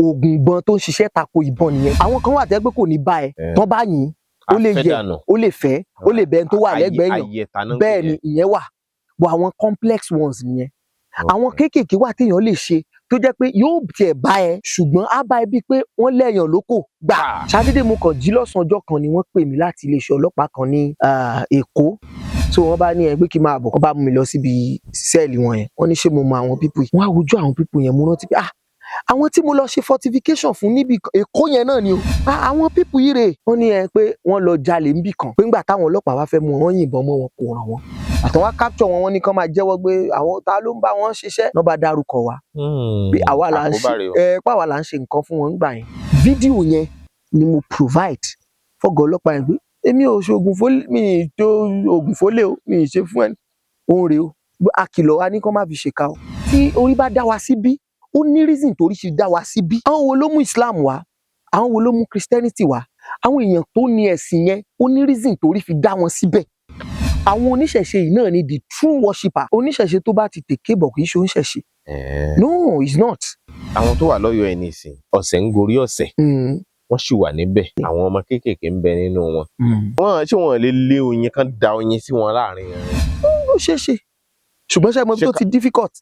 oògùn ìbọn tó ń ṣiṣẹ́ tako ìbọn nìyẹn. Àwọn kan wà tẹ́ pé kò ní bá ẹ tán bá yìn ó lè yẹ ó lè fẹ́ ó lè bẹ́ẹ̀ tó wà lẹ́gbẹ̀ẹ́ yàn bẹ́ẹ̀ ni ìyẹn wà but àwọn complex ones nìyẹn. Àwọn kéékèèké wà téèyàn lè ṣe tó jẹ́ pé yóò tiẹ̀ bá ẹ ṣùgbọ́n á bá ẹ bíi pé wọ́n lẹ́yàn lóko gbà. Ṣadédé mo kàn jí lọ́sàn ọjọ́ kan ni wọ́n pè mí láti iléeṣẹ́ ọlọ́pàá kan ní Èkó so wọ́n bá ní ẹ pé kí n máa bọ̀ wọ́n bá mú mi lọ síbi sẹ́ẹ̀lì wọn yẹn wọ́n ní ṣé mo mọ àwọn pípù yìí wọ́n á wojú àwọn pípù yẹn mo rántí pé àwọn tí mo lọ ṣe fortification fún níbi Èkó yẹn náà ni o àwọn pípù yìí rèé wọ́n ní ẹ pé wọ́n lọ jalè níbì kan pé ńgbà táwọn ọlọ́pàá wá fẹ́ mú wọn yìnbọn mọ́ wọn kò ràn wọ́n àtàn wá capture wọn wọ́n ní kán máa jẹ́wọ́ pé àwọn ta ló ń bá wọn ṣiṣẹ́ náà bá dárúkọ wa pé àwa là ń ṣe nǹkan fún wọn nígbà yẹn fídíò yẹn ni mo provide fọ́gọ̀ ọlọ́pàá yẹn pé èmi ò ṣe oògùn fólè mi ì tó oògùn fólè o mi ì ṣe fún ẹni òun rèé o àkìlọ̀ wa ní kán má fi ṣèkà o tí orí bá dá wa síbí ó ní reason torí ṣe dá wa síbí àwọn wo ló mú Islam wá àwọn wo ló mú Christianity wá àwọn èèyàn tó ní ẹ̀sìn yẹn ó ní reason torí fi dá wọn síbẹ̀ àwọn oníṣẹ̀ṣe yìí náà ni the true worshipper oníṣẹ̀ṣe tó bá ti tèké bọ̀ kì í ṣe oníṣẹ̀ṣe no it's not. Àwọn tó wà lọ́yọ̀ọ́ ẹ̀ nìsín ọ̀sẹ̀ ń gorí ọ̀sẹ̀ wọ́n sì wà níbẹ̀ àwọn ọmọ kéékèèké ń bẹ nínú wọn ṣé wọn lè lé oyin kan da oyin sí wọn láàrin rẹ̀. ó ṣeé ṣe ṣùgbọ́n ṣe mọ̀ bí tó ti difficult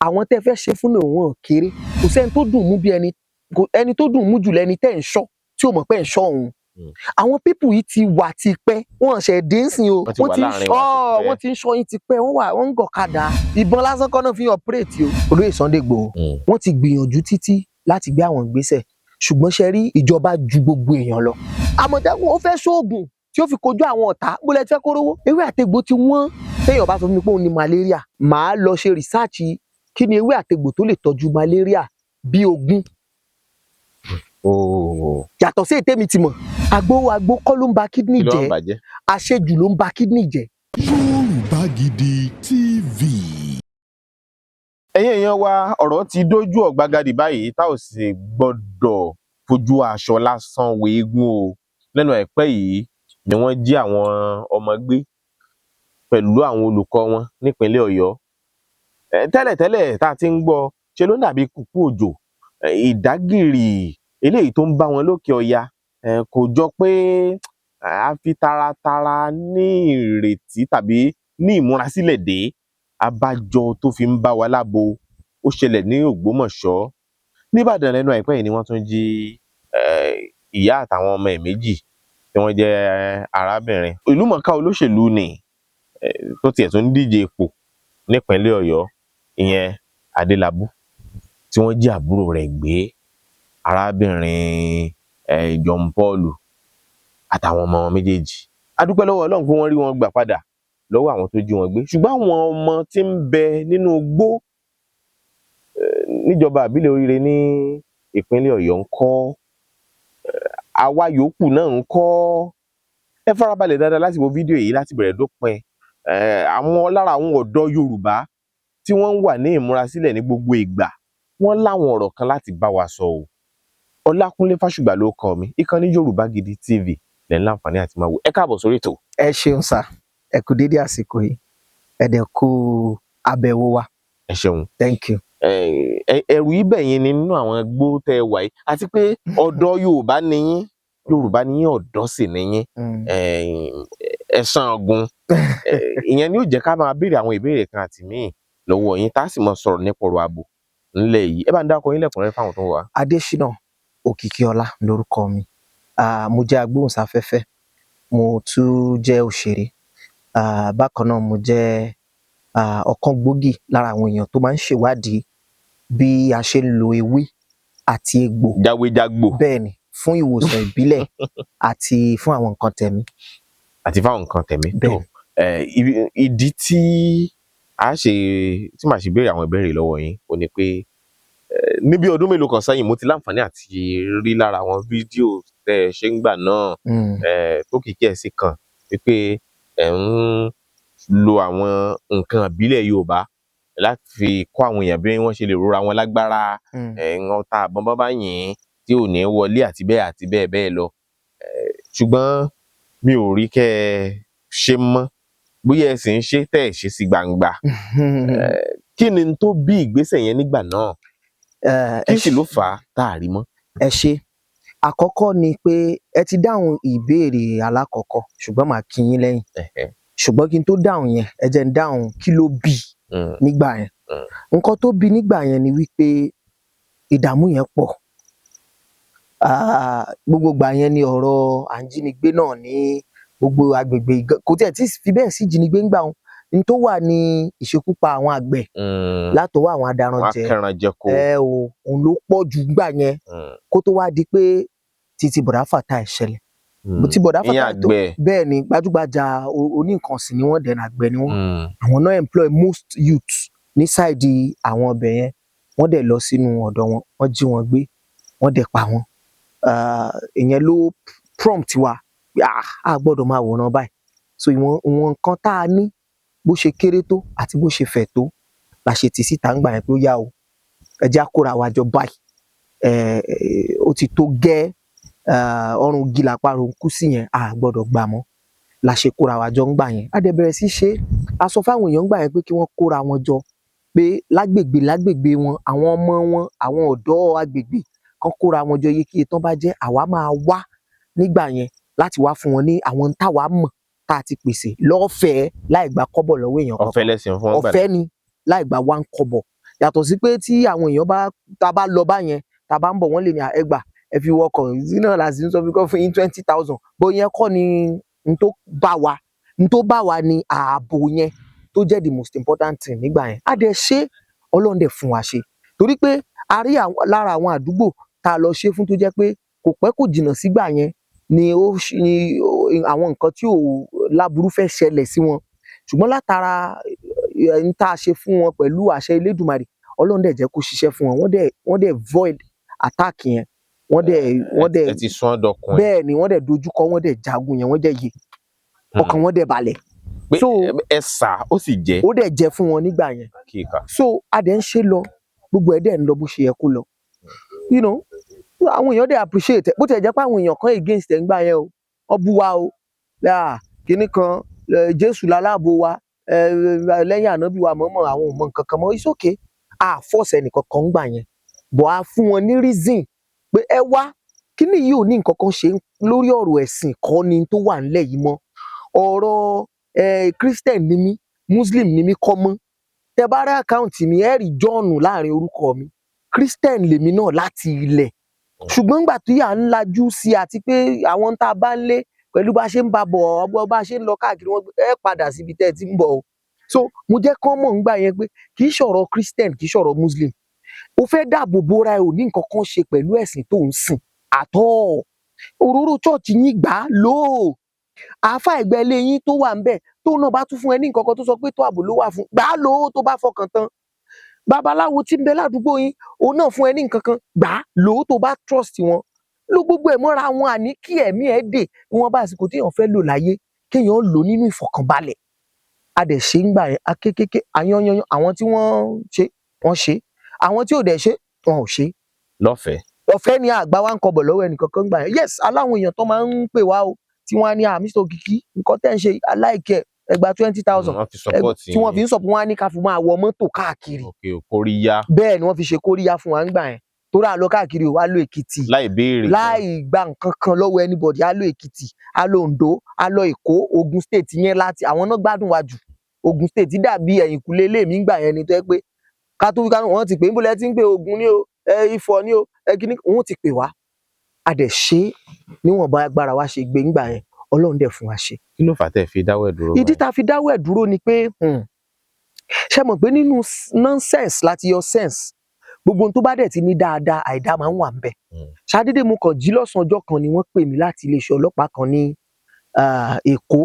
àwọn tẹ́ fẹ́ ṣe fún òun kéré kò sẹ́ni tó dùn mú bí ẹni tó dùn mú jù lẹ́ni tẹ́ ń ṣọ́ tí ò mọ̀ pé ń ṣọ́ òun àwọn pípù yìí ti wà ti pẹ́ wọ́n ṣẹ̀ dé ń sìn o wọ́n ti ń ṣọ́ yín ti pẹ́ wọ́n ń gọ̀kadà ìbọn lásán kọ́ náà fi operate o. Olóyè Sunday Igboho wọ́n ti gbìyànjú títí láti gbé àwọn ìgbésẹ̀ ṣùgbọ́n ṣe rí ìjọba ju gbogbo èèyàn lọ. Àmọ̀tẹ́kùn ó fẹ́ ṣoògùn tí ó fi kojú àwọn ọ̀tá bó lẹ fẹ́ kó rówó ewé àtegbò ti wọ́n téèyàn bá sọ fún mi pé òun ní malaria màá lọ ṣe research kí ni ewé àtegbò tó lè tọ́jú malaria bí 20 yàtọ̀ sí ètè mi ti mọ̀ àgbo kọ́ ló ń ba kidney jẹ́ àṣejù ló ń ba kidney jẹ́. Yorùbá Gidi TV. Ẹ̀yin èèyàn wa ọ̀rọ̀ ti dójú ọ̀gbagadì báyìí tá ò sì gbọ́dọ̀ fojú aṣọ lásán wo eégún o lẹ́nu àìpẹ́ yìí ni wọ́n jí àwọn ọmọ gbé pẹ̀lú àwọn olùkọ́ wọn nípínlẹ̀ Ọ̀yọ́ tẹ́lẹ̀tẹ́lẹ̀ tá a ti ń gbọ́ ṣe ló ń dàbí kùkú òjò ìdágìrì eléyìí tó ń bá wọn lókè ọya kò jọ pé a fi taratara ní ìrètí tàbí ní ìmúrasílẹ̀ dé abájọ tó fi ń bá wa lábo ó ṣẹlẹ̀ ní Ògbómọ̀ṣọ́ níbàdàn lẹ́nu àìpẹ́ yìí ni wọ́n tún jí ìyá àtàwọn ọmọ ẹ̀ méjì tí wọ́n jẹ́ arábìnrin ìlúmọ̀ọ́ká olóṣèlú ni tó tiẹ̀ tún díje ipò nípínlẹ̀ Ọ̀yọ́ ìyẹn Adélabú tí wọ́n jí àbúrò rẹ̀ gbé arábìnrin John Paul àtàwọn ọmọ wọn méjèèjì a dúpẹ́ lọ́wọ́ Ọlọ́run pé wọ́n rí wọn gbà padà lọ́wọ́ àwọn tó jí wọn gbé ṣùgbọ́n àwọn ọmọ tí ń bẹ nínú igbó níjọba àbílẹ̀ Oríire ní ìpínlẹ̀ Ọ̀yọ́ ń kọ́ àwa yòókù náà ń kọ́ ẹ farabalẹ̀ dáadáa láti wo fídíò yìí láti bẹ̀rẹ̀ dópin àwọn lára àwọn ọ̀dọ́ Yorùbá tí wọ́n wà ní ìmúrasílẹ̀ ní gbogbo ìgbà wọ́n láwọn ọ̀rọ̀ kan láti bá wa sọ o Ọlákúnlé Fásùgbà ló kọ mi ìkànnì Yorùbá Gidi TV lẹ́nu láǹfààní àti máa wò ẹ káàbọ̀ sórí ètò. Ẹ ṣeun sá ẹ kú dédé àsìkò yìí ẹ dẹ̀ kú àbẹ̀wò wa. Ẹ ṣeun. Thank you. Ẹ̀rù ibẹ̀ yẹn ni nínú àwọn gbó tẹ́ wà yìí àti pé ọ̀dọ́ Yorùbá ni yín ọ̀dọ́ sì ni yín ẹ̀sán ọ̀gùn ìyẹn ni ó jẹ́ ká máa béèrè àwọn ìbéèrè kan àti míì lọ́wọ́ yín tá a sì máa sọ̀rọ̀ nípa ọ̀rọ̀ ààbò ńlẹ̀ yìí ẹ bá ń dákọ yín lẹ́kùnrẹ́rẹ́ fáwọn tó wà. Adésínà Òkìkíọlá lórúkọ mi mo jẹ́ agbóhùnsáfẹ́fẹ́ mo tún jẹ́ òṣèré bákan náà mo jẹ́ ọ̀kan gbòógì lára àwọn èèyàn tó máa ń ṣèwádìí bí a ṣe ń lo ewé àti egbò jáwéjágbò bẹ́ẹ̀ ni fún ìwòsàn ìbílẹ̀ àti fún àwọn nǹkan tẹ̀mí. Àti fáwọn nǹkan tẹ̀mí tó ìdí tí màá ṣe béèrè àwọn ìbéèrè lọ́wọ́ yín ó ní pé níbi ọdún mélòó kan sẹ́yìn mo ti láǹfààní àti rí lára àwọn fídíò tẹ́ ẹ ṣe ń gbà náà tó kìkì ẹ̀ sí kan wípé ẹ̀ ń lo àwọn nǹkan ìbílẹ̀ Yorùbá láti fi kọ́ àwọn èèyàn bí wọ́n ṣe lè rora wọn lágbára ọta àbọ̀n bá bá yìn tí ò ní wọlé àti bẹ́ẹ̀ bẹ́ẹ̀ lọ ṣùgbọ́n mi ò rí kẹ́ ẹ ṣe mọ́ bóyá ẹ sì ń ṣe tẹ́ ẹ ṣe sí gbangba kí ni tó bí ìgbésẹ̀ yẹn nígbà náà. kí sì ló fà á tá a rí mọ́. ẹ ṣe àkọ́kọ́ ni pé ẹ ti dáhùn ìbéèrè alákọ̀ọ́kọ́ ṣùgbọ́n màá kí yín lẹ́yìn ṣùgbọ́n kí n tó dáhùn yẹn ẹ jẹ́ n dáhùn kí ló bí nígbà yẹn. Nǹkan tó bí nígbà yẹn ni wípé ìdààmú yẹn pọ̀. Gbogbo ìgbà yẹn ni ọ̀rọ̀ à ń jínigbé náà ní gbogbo agbègbè kò tiẹ̀ tí fi bẹ́ẹ̀ sí jínigbé ńgbà wọn ní tó wà ní ìṣekúpa àwọn àgbẹ̀ látọwọ́ àwọn adaranjẹ òun ló pọ̀ jù gbà yẹn kó tó wá di pé títí bọ̀dá Fatai ṣẹlẹ̀. Tí bọ̀dá Fatai tó bẹ́ẹ̀ ni gbajúgbajà oníǹkansìn ni wọ́n dẹ̀nà àgbẹ̀ ni wọ́n àwọn náà employ most youth ní sáìdì àwọn ọbẹ̀ yẹn wọ́n dẹ̀ lọ sínú ọ̀dọ̀ wọn wọ́n jí wọn gbé wọ́n dẹ̀ pa wọn. Ìyẹn ló prompt wa a gbọ́dọ̀ máa wòran báyìí so ìwọ̀n nǹkan tá a ní bó ṣe kéré tó àti bó ṣe fẹ̀ tó la ṣe tì síta ń gbà yẹn pé ó yá o ẹ jẹ́ á kóra wa jọ báyìí ó ti tó gẹ́ ọrùn igi làparò ń kú sí yẹn a gbọ́dọ̀ gbà mọ́ la ṣe kóra wa jọ ń gbà yẹn a dẹ̀ bẹ̀rẹ̀ sí ṣe a sọ fáwọn èèyàn ń gbà yẹn pé kí wọ́n kóra wọn jọ pé lágbègbè wọn àwọn ọmọ wọn àwọn ọ̀dọ́ agbègbè kan kóra wọn jọ yékéyé tán bá jẹ́ àwa máa wá nígbà yẹn láti wá fún wọn ní àwọn táwa mọ̀ tá a ti pèsè lọ́fẹ̀ẹ́ láì gba kọ́bọ̀ lọ́wọ́ èèyàn kankan ọ̀fẹ́ lẹ́sìn fún wọn ọ̀fẹ́ ni láì gba one kọ́bọ̀ yàtọ̀ sí pé tí àwọn èèyàn tá a bá lọ bá yẹn tá a bá ń bọ̀ wọ́n lè ní ẹgbà ẹ fi wọkọ̀ náà láti sọ fún yín 20,000 bó yẹn kọ́ ni n tó bá wa ni ààbò yẹn tó jẹ́ the most important thing nígbà yẹn a dẹ̀ ṣe Ọlọ́run dẹ̀ fún wa ṣe torí pé a rí lára àwọn àdúgbò tá a lọ ṣe fún tó jẹ́ pé kò pẹ́ kò jìnnà sígbà yẹn ni àwọn nǹkan tí ò láburú fẹ́ ṣẹlẹ̀ sí wọn ṣùgbọ́n látara n tá a ṣe fún wọn pẹ̀lú àṣẹ Elédùmarè Ọlọ́run dẹ̀ jẹ́ kó ṣiṣẹ́ fún wọn wọ́n dẹ̀ void attack yẹn wọ́n dẹ̀ ẹ ti sún ọdọkùn bẹ́ẹ̀ ni wọ́n dẹ̀ dojúkọ wọ́n dẹ̀ jagun yẹn wọ́n dẹ̀ yè ọkàn wọn dẹ̀ balẹ̀ so ẹ sà ó sì jẹ́ ó dẹ̀ jẹ́ fún wọn nígbà yẹn so a dẹ̀ ń ṣe lọ gbogbo ẹ̀ dẹ̀ ń lọ bó ṣe yẹ kó lọ àwọn èèyàn dẹ̀ appreciate bó tẹ̀ jẹ́ pé àwọn èèyàn kan against ẹ̀ ń gbà yẹn o wọ́n bú wa o kíní kan Jésù láláàbò wa lẹ́yìn ànábì wa mọ̀ọ́mọ̀ àwọn ò mọ nǹkan kan mọ́ it's okay a force ẹnìkan kan ń gbà yẹn bọ̀ a fún wọn ní reason pé ẹ wá kíní yìí ò ní nǹkan kan ṣe lórí ọ̀rọ̀ ẹ̀sìn kọ́ ni tó wà nílẹ̀ yìí mọ́ ọ̀rọ̀ Christian ni mí Muslim ni mí kọ́ mọ́ tẹ bá rí àkáǹtì mi ẹ rí John láàrin orúkọ mi Christian lèmi náà láti ilẹ̀ ṣùgbọ́n gbà tó yà ń lajú sí àti pé àwọn tá a bá ń lé pẹ̀lú bá ṣe ń bá bọ̀ ọgbọ́n bá ṣe ń lọ káàkiri wọn ẹ padà síbi tẹ́ ẹ ti ń bọ̀ o so mo jẹ́ kán mọ̀ ń gbà yẹn pé kì í ṣọ̀rọ̀ Christian kì í ṣọ̀rọ̀ Muslim o fẹ́ dáàbò bora ẹ ò ní nǹkan kan ṣe pẹ̀lú ẹ̀sìn tó ń sìn àtọ́ òróró chọ́ọ̀chì yín gbà á lò ó àáfà ẹgbẹ́ ilé yín tó wà ń bẹ̀ tó náà bá tún fún ẹ ní nǹkan kan tó sọ pé tó ààbò ló wà fún gbà á lò ó tó bá fọkàn tán babaláwo tí ń bẹ ládùúgbò yín òun náà fún ẹ ní nǹkan kan gbà á lò ó tó bá trust wọn ló gbogbo ẹ̀ mọ́ra wọn àní kí ẹ̀mí ẹ̀ dè wọn bá àsìkò téèyàn fẹ́ lò láyé kéèyàn lò nínú ìfọ̀kànbalẹ̀ a dẹ̀ ṣe ń gbà yẹn akékèké ayanyanyan àwọn tí wọ́n ṣe àwọn tí ò dẹ̀ ṣe wọn ò ṣe. ọ̀fẹ́ ni àgbà wa ń kọbọ̀ lọ́wọ́ ẹnìkan kan gbà yẹn yes aláwọn èèyàn tó máa ń pè wá o tí wọ́n á ní Mr. Òkìkí nǹkan tẹ́ ń ṣe aláìkẹ́ ẹgbàá 20,000 tí wọ́n fi ń sọ̀pọ̀ wọn á ní ká fi máa wọ mọ́tò káàkiri bẹ́ẹ̀ ni wọ́n fi ṣe kóríyá fún wa ń gbà yẹn torí àlọ́ káàkiri ò wá lọ Èkìtì láì gba nǹkan kan lọ́wọ́ anybody á lọ Èkìtì á lọ Oǹdó á lọ Èkó Ògùn state yẹn láti àwọn náà gbádùn wa jù Ògùn state dàbí ẹ̀yìnkùlé ilé mi ń gbà yẹn ni tó yẹ pé ká tó wí ká wọ́n ti pè ń bọ́lẹ̀ tí ń pè Ògùn ní o Ifọ̀ ní o kíní wọ́n ti pè wá a dẹ̀ ṣe níwọ̀nba agbára wa ṣe gbé ńgbà yẹn Ọlọ́run dẹ̀ fún wa ṣe. kí ló fà á tẹ́ fi dáwọ́ ẹ̀ dúró? ìdí tá a fi dáwọ́ ẹ̀ dúró ni pé ṣe mọ̀ pé nínú nonsense láti yọ sense gbogbo ohun tó bá dẹ̀ ti ní dáadáa àìdá máa ń wà ńbẹ̀. ṣàdédé mo kàn jí lọ́sàn ọjọ́ kan ni wọ́n pè mí láti iléeṣẹ́ ọlọ́pàá kan ní Èkó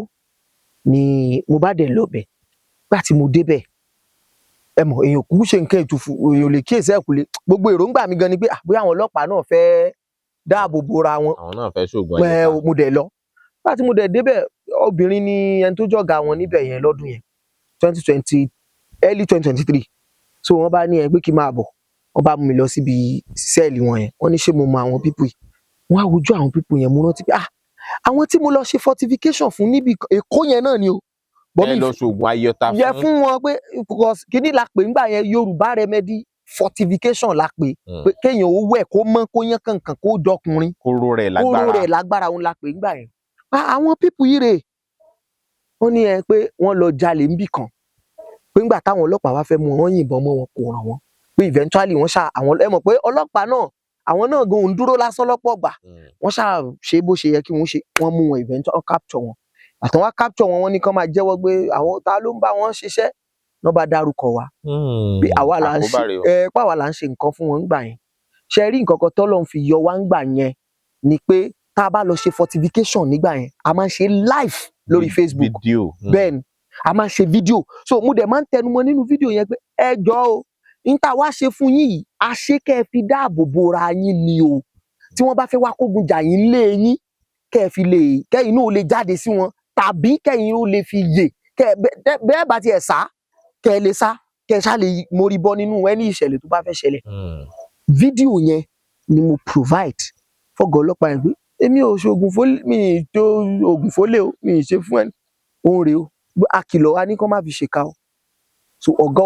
ni mo bá dẹ̀ lọ́bẹ̀ gbà tí mo débẹ̀ ẹ mọ̀ èèyàn kúkú ṣe nǹkan ètùfù èèyàn lè kíyèsí ẹ̀kúlé gbogbo èròǹgbà mi gan ni pé bóyá àwọn ọlọ́pàá náà fẹ́ dáàbò bora wọn àwọn náà fẹ́ ṣògùn ayẹta mo dẹ̀ lọ gbà tí mo dẹ̀ débẹ̀ obìnrin ni ẹni tó jọ̀gá wọn níbẹ̀ yẹn lọ́dún yẹn 2020 early 2023 so wọ́n bá ní ẹ pé kí n máa bọ̀ wọ́n bá mú mi lọ síbi sẹ́ẹ̀lì wọn yẹn wọ́n ní ṣé mo mọ àwọn pípù yìí wọ́n á wojú àwọn pípù yẹn mo rántí pé àwọn tí mo lọ ṣe fortification fún níbi Èkó yẹn náà ni o ẹ lọ ṣògùn ayẹta fún wọn pé kíní la pè ńgbà yẹn Yorùbá remedy fortification la pè pé kéèyàn ó wẹ̀ kó mọ́ kó yán kankan kó dọkùnrin kóró rẹ̀ lágbára òun la pè ńgbà yẹn. Àwọn pípù yìí rèé wọ́n ní pé wọ́n lọ jalè níbì kan pé ńgbà táwọn ọlọ́pàá wá fẹ́ mú wọn yìnbọn mọ́ wọn kò ràn wọ́n pé eventually wọ́n ṣá àwọn ẹ mọ̀ pé ọlọ́pàá náà àwọn náà gan òun dúró lásán lọ́pọ̀ gbà wọ́n ṣá ṣe bó ṣe yẹ kí wọ́n ṣe wọ́n mú wọn eventually capture wọn àtàwọn capture wọn wọ́n ní kán máa jẹ́wọ́ pé àwọn ta ló ń bá wọn ṣiṣẹ́ náà bá dárúkọ wa pé àwa là ń ṣe nǹkan fún wọn ńgbà yẹn ṣe rí nǹkan kan tọ́lọ́run fi yọ wá ńgbà yẹn ni pé tá a bá lọ ṣe fortification nígbà yẹn a máa ń ṣe live lórí Facebook bẹ́ẹ̀ ni a máa ń ṣe fídíò so mo dẹ̀ máa ń tẹnumọ́ nínú fídíò yẹn pé ẹ jọ̀ọ́ o n ta wá ṣe fún yín yìí a ṣe kẹ́ ẹ fi dáàbò bora yín ni o tí wọ́n bá fẹ́ wá kógun jà yín lé yín kẹ́ ẹ fi lè kẹ́yìn náà ó lè jáde sí wọn tàbí kẹ́yìn ó lè fi yè bẹ́ẹ̀ bá tiẹ̀ sá kẹ́ ẹ lè sá kẹ́ ẹ ṣá lè mórí bọ́ nínú ẹni ìṣẹ̀lẹ̀ tó bá fẹ́ ṣẹlẹ̀ fídíò yẹn ni mo provide fọ́gọ̀ ọlọ́pàá yẹn pé èmi ò ṣe oògùn fólè mi ì tó oògùn fólè o mi ì ṣe fún ẹni òun rèé o àkìlọ̀ wa ní kán má fi ṣèkà o so ọ̀gá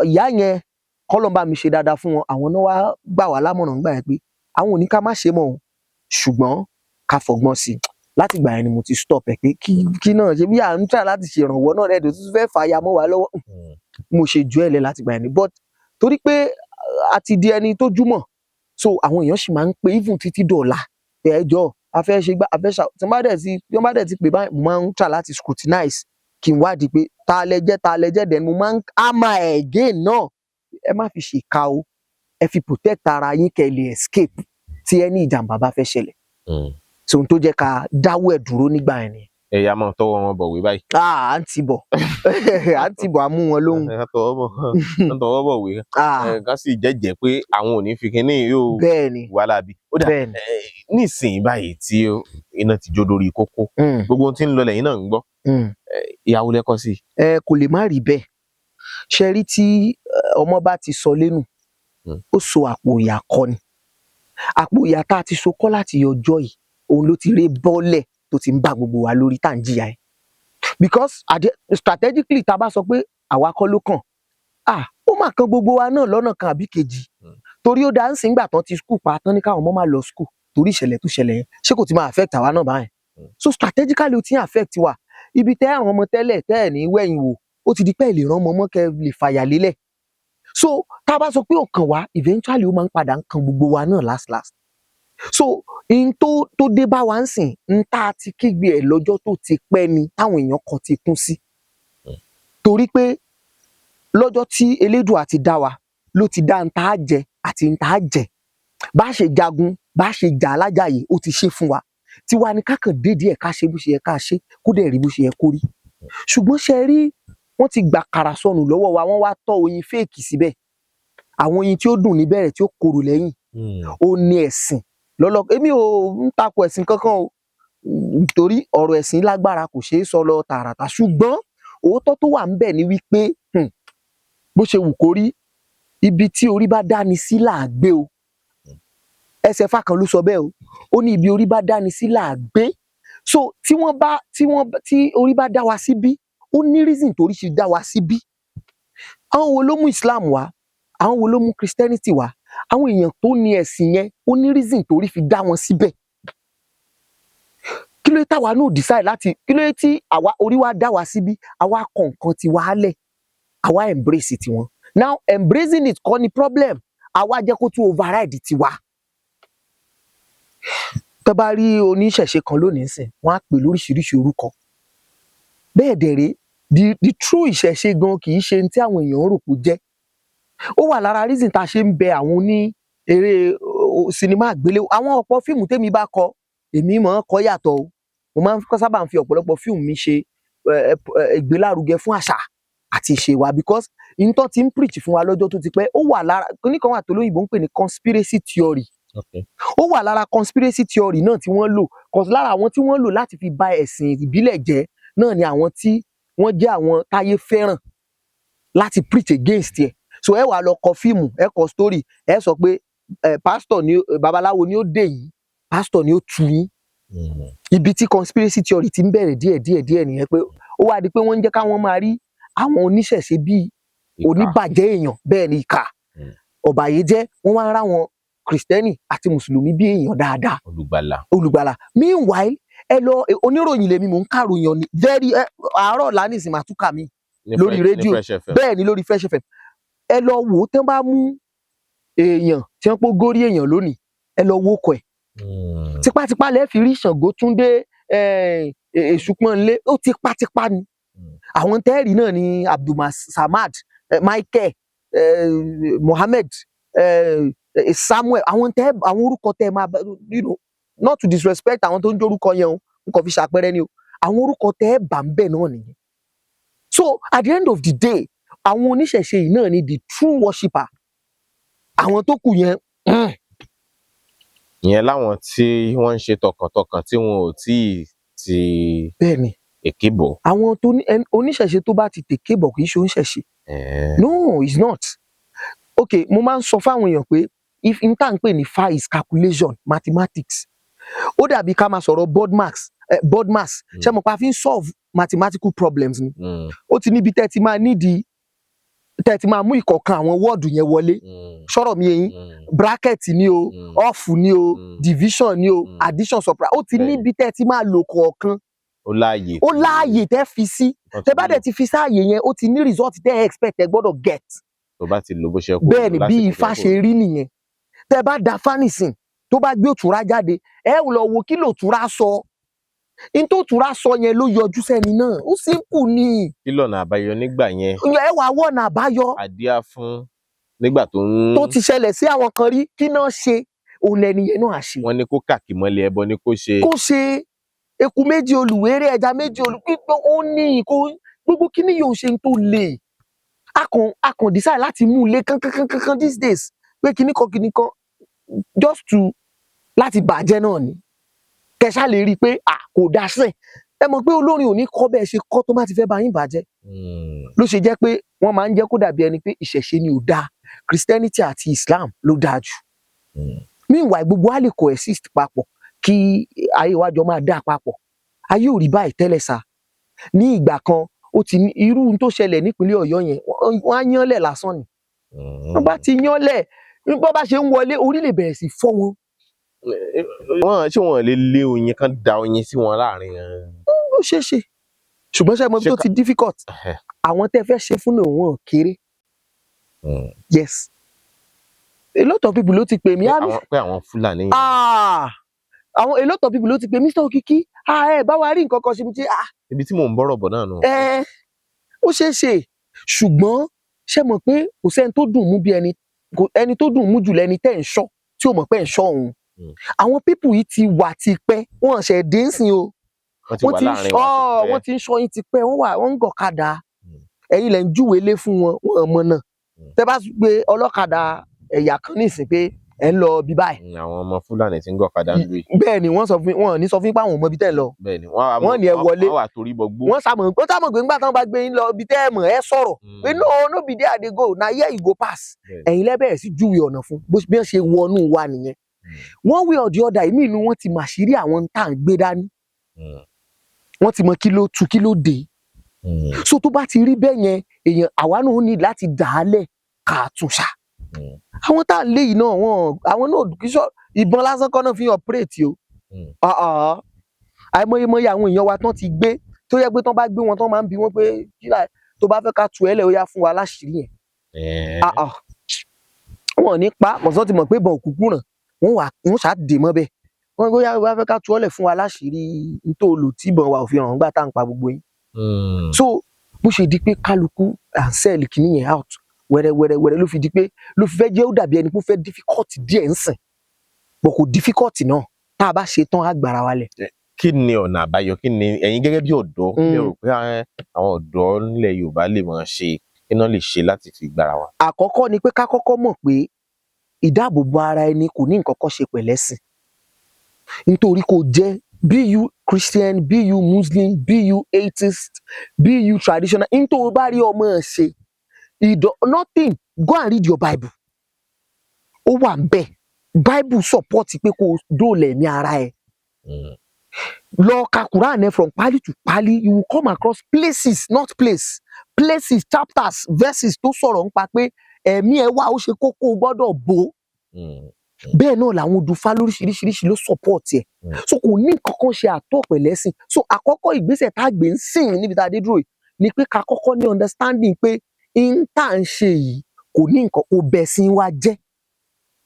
ìyá yẹn kọ́lọ̀ bá mi ṣe dáadáa fún wọn àwọn náà wá gbà wá lámọ̀ràn gbà yẹn pé àwọn ò ní ká má ṣe mọ́ o ṣùgbọ́n ká fọgbọ́n sí i láti gbà yẹn ni mo ti stop ẹ pé kí náà ṣe bí à ń try láti ṣèrànwọ́ náà rẹ̀ tó tún fẹ́ fàáyà mọ́ wa lọ́wọ́ mo ṣe jù ẹ̀ lẹ̀ láti gbà yẹn ni but torí pé a ti di ẹni tó júmọ̀ so àwọn èèyàn sì máa ń pe even títí dọ̀la ẹjọ́ afẹ́ ṣe gbá afẹ́ ṣá tí wọ́n bá dẹ̀ ti pè báyìí mo máa ń try láti scrutinize kí n wádìí pé ta lẹ́jẹ́ then mo máa ń hammer again náà ẹ má fi ṣèkà o ẹ fi protect ara yín kẹ́ lè escape tí ẹni ìjàmbá bá fẹ́ ṣẹlẹ̀ so ohun tó jẹ́ ká dáwọ́ ẹ̀ dúró nígbà yẹn ni. ẹ̀yà máa tọwọ́ wọn bọ̀wé báyìí. à ń tibọ̀ à ń mú wọn lóhùn. tọwọ́ bọ̀wé ká sì jẹ́jẹ́ pé àwọn ò ní fi kinní yóò wà láàbí. ó dà nísìnyí báyìí tí iná ti jó lórí kókó gbogbo ohun tí ń lọ lẹ́yìn náà ń gbọ́ ìyàwó lẹ́kọ́ sí. kò lè má rí bẹ́ẹ̀ ṣe rí tí ọmọ bá ti sọ lẹ́nu ó so àpò ìyà kọ́ ni àpò ìyà tá a ti so kọ́ láti ọjọ́ yìí òun ló ti ré bọ́lẹ̀ tó ti ń bá gbogbo wa lórí tá à ń jìyà ẹ̀ because strategically tá a bá sọ pé àwa kọ́ ló kàn ó mà kan gbogbo wa náà lọ́nà kan àbí kejì torí ó dáa ń sìn gbà tán ti school pa tán ní káwọn ọmọ máa lọ school torí ìṣẹ̀lẹ̀ tó ṣẹlẹ̀ yẹn ṣé kò ti máa affect àwa náà báyẹn so strategically ó ti ń affect wa ibi tẹ́ àwọn ọmọ tẹ́lẹ̀ tẹ́ ẹ̀ ní wẹ̀yìn wò ó ti di pé ìlè rán ọmọ mọ́ kẹ́ lè fàyà lélẹ̀ so tá a bá sọ pé ó kàn wá eventually ó máa ń padà ń kan gbogbo wa náà last so n tó dé bá wa ń sìn n tá a ti kígbe ẹ̀ lọ́jọ́ tó ti pẹ́ ni táwọn èèyàn kan ti kún sí torí pé lọ́jọ́ tí Elédùà ti dá wa ló ti dá n tá a jẹ àti n tá a jẹ bá ṣe jagun bá ṣe jà alájàyè ó ti ṣe fún wa tiwa ni ká kàn dédìí ẹ̀ ká ṣe bó ṣe yẹ ká ṣe kó dẹ̀ rí bó ṣe yẹ kó rí ṣùgbọ́n ṣe rí wọ́n ti gbà kàrà sọnù lọ́wọ́ wa wọ́n wá tọ́ oyin fèèkì síbẹ̀ àwọn oyin tí ó dùn níbẹ̀rẹ̀ tí ó korò lẹ́yìn ó ní ẹ̀sìn lọ́lọ́ èmi ò ń takò ẹ̀sìn kankan o torí ọ̀rọ̀ ẹ̀sìn lágbára kò ṣeé sọ lọ tààràtà ṣùgbọ́n òótọ́ tó wà ńbẹ̀ ni wípé bó ṣe wù kó rí ibi tí orí bá dáni sí là á gbé o ẹsẹ̀ fákan ló sọ bẹ́ẹ̀ o ó ní ibi orí bá dáni sí là á gbé so tí orí bá dá wa síbí ó ní reason torí ṣe dá wa síbí àwọn wo ló mú Islam wá àwọn wo ló mú Christianity wá àwọn èèyàn tó ní ẹ̀sìn yẹn ó ní reason torí fi dá wọn síbẹ̀ kí ló táwa náà decide láti kí ló tí àwa orí wa dá wa síbí àwa kọ̀ọ̀kan ti wá lẹ̀ àwa embrace tiwọn now embracing it kọ́ ni problem àwa jẹ́ kó tún override tiwa tó bá rí oníṣẹ̀ṣe kan lónìí sìn wọ́n á pè lóríṣiríṣi orúkọ bẹ́ẹ̀ dẹ̀rẹ́ the true ìṣẹ̀ṣe gan kì í ṣe tí àwọn èèyàn rò pé jẹ́ ó wà lára reason tá a ṣe ń bẹ àwọn oní eré sinimá àgbéléwò àwọn ọ̀pọ̀ fíìmù tèmi bá kọ èmi mọ̀ ọ́n kọ́ yàtọ̀ o mo máa ń sábà fi ọ̀pọ̀lọpọ̀ fíìmù mi ṣe ìgbélárugẹ fún àṣà àti ìṣe wa because ìtọ́ ti ń preach fún wa lọ́jọ́ tó ti pẹ́ ó wà lára oníkan wà tó lóyìnbó ń pè ní conspiracy theory ó wà lára conspiracy theory náà tí wọ́n lò cause lára àwọn tí wọ́n lò láti fi bà ẹ̀sìn ìbílẹ̀ jẹ́ náà ni àwọn tí wọ́n jẹ́ àwọn táyé fẹ́ràn láti preach against ẹ̀ so ẹ wà lọ kọ fíìmù ẹ kọ story ẹ sọ pé pastor ni babaláwo ni ó dé yìí pastor ni ó tu yín ibi tí conspiracy theory ti ń bẹ̀rẹ̀ díẹ̀ nìyẹn pé ó wá di pé wọ́n ń jẹ́ káwọn máa rí àwọn oníṣẹ̀ṣe bíi oníbàjẹ́ èèyàn bẹ́ẹ̀ ni ìkà ọ̀bàyéjẹ́ wọ́n wá ń rá wọn kìrìsìtẹ́nì àti mùsùlùmí bí èèyàn dáadáa olùgbàlà meanwhile ẹ lọ oníròyìn lèmi mò ń kàròyìn ní very àárọ̀ lánìsín màá tún kà mí lórí rédíò bẹ́ẹ̀ ni lórí Fresh FM ẹ lọ wò ó tán bá mú èèyàn tí wọ́n pọ́ górí èèyàn lónìí ẹ lọ wò kọ ẹ̀ tipátipá lẹ́ẹ̀ fi rí Ṣàngó Túndé Èṣùpọ̀nlé ó tipátipá ni àwọn tẹ́ẹ̀rì náà ni Abdulsamad Michael Mohammed Samuel àwọn orúkọ tẹ́ máa not to disrespect àwọn tó ń jórúkọ yẹn o nǹkan fi ṣàpẹẹrẹ ni o àwọn orúkọ tẹ́ bà ń bẹ̀ náà nìyẹn so at the end of the day àwọn oníṣẹ̀ṣe yìí náà ni the true worshipper àwọn tó kù yẹn. ìyẹn láwọn tí wọ́n ń ṣe tọkàntọkàn tí wọn ò tí ti èké bọ̀. àwọn tó oníṣẹ̀ṣe tó bá ti tèké bọ̀ kì í ṣe oníṣẹ̀ṣe. No, it's not. Okay, mo máa ń sọ fáwọn èèyàn pé if n tá n pè ní Ifá is calculation mathematics ó dàbí ká máa sọ̀rọ̀ board mass ṣé mo pa fi ń solve mathematical problems ni ó ti níbi tẹ́ ti máa nídìí tẹ́ ti máa mú ìkọ̀kan àwọn wọ́ọ̀dù yẹn wọlé sọ̀rọ̀ mi yẹn bracket ni o off ni o division ni o addition subtraction ó ti níbi tẹ́ ti máa lò kọ̀ọ̀kan ó láàyè tẹ́ fi sí tẹ́ bá dẹ̀ ti fi sáàyè yẹn ó ti ní result tẹ́ expect ẹ gbọ́dọ̀ get. tó bá ti lò bó ṣe kú bẹ́ẹ̀ ni bí Ifá ṣe rí nìyẹn tẹ́ bá da fánisìn tó bá gbé òtúrá jáde ẹ lọ wo kí lòtúrá sọ n tó òtúrá sọ yẹn ló yọjú sẹ́ni náà ó simple ni. kí lọ́nà àbáyọ nígbà yẹn. ẹ wàá wọ̀nà àbáyọ. àdíá fún nígbà tó ti ṣẹlẹ̀ sí àwọn kan rí kí náà ṣe òun lẹni yẹn náà ṣe. wọ́n ní kó kàkì mọ́lẹ̀ ẹbọ ní kó ṣe. kó ṣe eku méjì olùwérè ẹja méjì olùpípọ̀ ó ní gbogbo kíní yóò ṣe tó le a kàn decide láti mú un lé kankan these days pé kíní kan just to láti bàjẹ́ náà ni kẹsà lè rí i pé kò dá sẹ̀ ẹ mọ̀ pé olórin ò ní kọ́ bẹ́ẹ̀ ṣe kọ́ tó bá ti fẹ́ bá yín bàjẹ́ ló ṣe jẹ́ pé wọ́n máa ń jẹ́ kó dàbí ẹni pé ìṣẹ̀ṣe ni ò dáa Christianity àti Islam ló dáa jù meanwhile gbogbo wa lè coexist papọ̀ kí ayé wa jọ máa dá papọ̀ ayé ò rí báyìí tẹ́lẹ̀ sá ní ìgbà kan ó ti ní irú tó ṣẹlẹ̀ nípínlẹ̀ Ọ̀yọ́ yẹn wọ́n á yánlẹ̀ lásán ni wọ́n bá ti yánlẹ̀ bó bá ṣe ń wọlé orí lè bẹ̀rẹ̀ sí fọ́ wọn. ṣé wọn lè lé oyin kan da oyin sí wọn láàrin. ó ṣeé ṣe ṣùgbọ́n ṣe mọ̀ tó ti difficult àwọn tẹ́ fẹ́ ṣe fún wọn kéré. Yes a lot of people ló ti pè mí. pé àwọn Fúlàní. àwọn a lot of people ló ti pè Mr. Okiki ẹ bá wa rí nǹkan kan ṣe mi tí. ibi tí mò ń bọ̀rọ̀ bọ̀ náà nù. ó ṣeé ṣe ṣùgbọ́n ṣe mọ̀ pé kò sẹ́ni tó dùn mú bí ẹni tó dùn mú jù lẹ́ni tẹ́ ń ṣọ́ tí ò mọ̀ pé ń ṣọ́ òun. àwọn pípù yìí ti wà tipẹ́ wọ́n ṣẹ̀ dé ń sìn o wọ́n ti ń ṣọ́ yín tipẹ́ wọ́n ń gọ̀kadà ẹ̀yin lẹ́ ń júwèé lé fún wọn wọ́n mọ̀ náà tẹ́ bá gbé ọlọ́kadà ẹ̀yà kan nísìn pé ẹ ń lọ bí báyìí. àwọn ọmọ Fúlàní tí ń gọ̀kadà ń lù. bẹ́ẹ̀ ni wọ́n ní sọ fún yín pé àwọn ọmọ ibi tẹ́ ń lọ. bẹ́ẹ̀ni wọ́n ní ẹ wọlé wọ́n wà torí bọgbó. wọ́n sàmọ̀ pé nígbà táwọn bá gbé yín lọ ibi tẹ́ ẹ mọ̀ ẹ sọ̀rọ̀ pé no be there they go na here you go pass. ẹ̀yin lẹ́bẹ̀rẹ̀ sí júwe ọ̀nà fún bí wọ́n ṣe wọnú wa nìyẹn. one way or the other ìmí inú wọn ti màṣírí àwọn tá à ń gbé dání. wọ́n ti mọ kí ló tu kí ló dé. so tó bá ti rí bẹ́ẹ̀ yẹn èèyàn àwa náà ní láti dà á lẹ̀ ká tún ṣá. àwọn tá à ń lé yìí náà àwọn náà kì í sọ ìbọn lásán kọ́ náà fi hàn pírètì o. àìmọye àwọn èèyàn wa tán ti gbé tó yẹ pé tán bá gbé wọn tán máa ń bi wọn pé tó bá fẹ́ ká tu ẹ lẹ̀ ó yá fún wa láṣìírí yẹn. wọn ò ní pa mọ̀sán ti mọ̀ pé ìbọn òkùnkùn ràn wọ́n ṣáà dè mọ́ bẹ́ẹ̀ wọ́n gbé yá bá fẹ́ ká tu ọ́ lẹ̀ fún wa láṣìírí nítorí olù tí ìbọn wa ò fi hàn nígbà tá à ń pa gbogbo yín. so bó ṣe di pé kálukú à ń sẹ́ẹ̀lì kìíní yẹn out wẹ́rẹ́wẹ́rẹ́ ló fi di pé ló fi fẹ́ jẹ́ ó dàbí ẹni pé ó fẹ́ difficult díẹ̀ ń sìn bọ̀ kò difficult náà tá a bá ṣe tán á gbára wa lẹ̀. kí ni ọ̀nà àbáyọ kí ni ẹ̀yin gẹ́gẹ́ bí ọ̀dọ́ lérò pé àwọn ọ̀dọ́ nílẹ̀ Yorùbá lè máa ṣe kí náà lè ṣe láti fi gbára wa. àkọ́kọ́ ni pé ká kọ́kọ́ mọ̀ pé ìdáàbòbò ara ẹni kò ní nǹkan kan ṣe pẹ̀lẹ́sìn nítorí kò jẹ́ be you Christian be you Muslim be you atheist be you traditional nítorí bá rí ọmọ ṣe nothing go and read your Bible ó wà ń bẹ̀ Bible support pé kó dóòlà ẹ̀mí ara ẹ̀ lọ ka Quran ẹ from pali to pali you will come across places not places chapters verses tó sọ̀rọ̀ nípa pé ẹ̀mí ẹ wà ó ṣe kókó o gbọ́dọ̀ bò bẹ́ẹ̀ náà làwọn odùfá lóríṣiríṣi ló support ẹ̀ so kò ní nǹkan kan ṣe àtọ̀ pẹ̀lẹ́sìn so àkọ́kọ́ ìgbésẹ̀ tá a gbé ń sìn níbi tá a dé dúró yìí ni pé ká kọ́kọ́ ní understanding pé n tá à ń ṣe yìí kò ní nǹkan kò bẹ̀sìn wa jẹ́.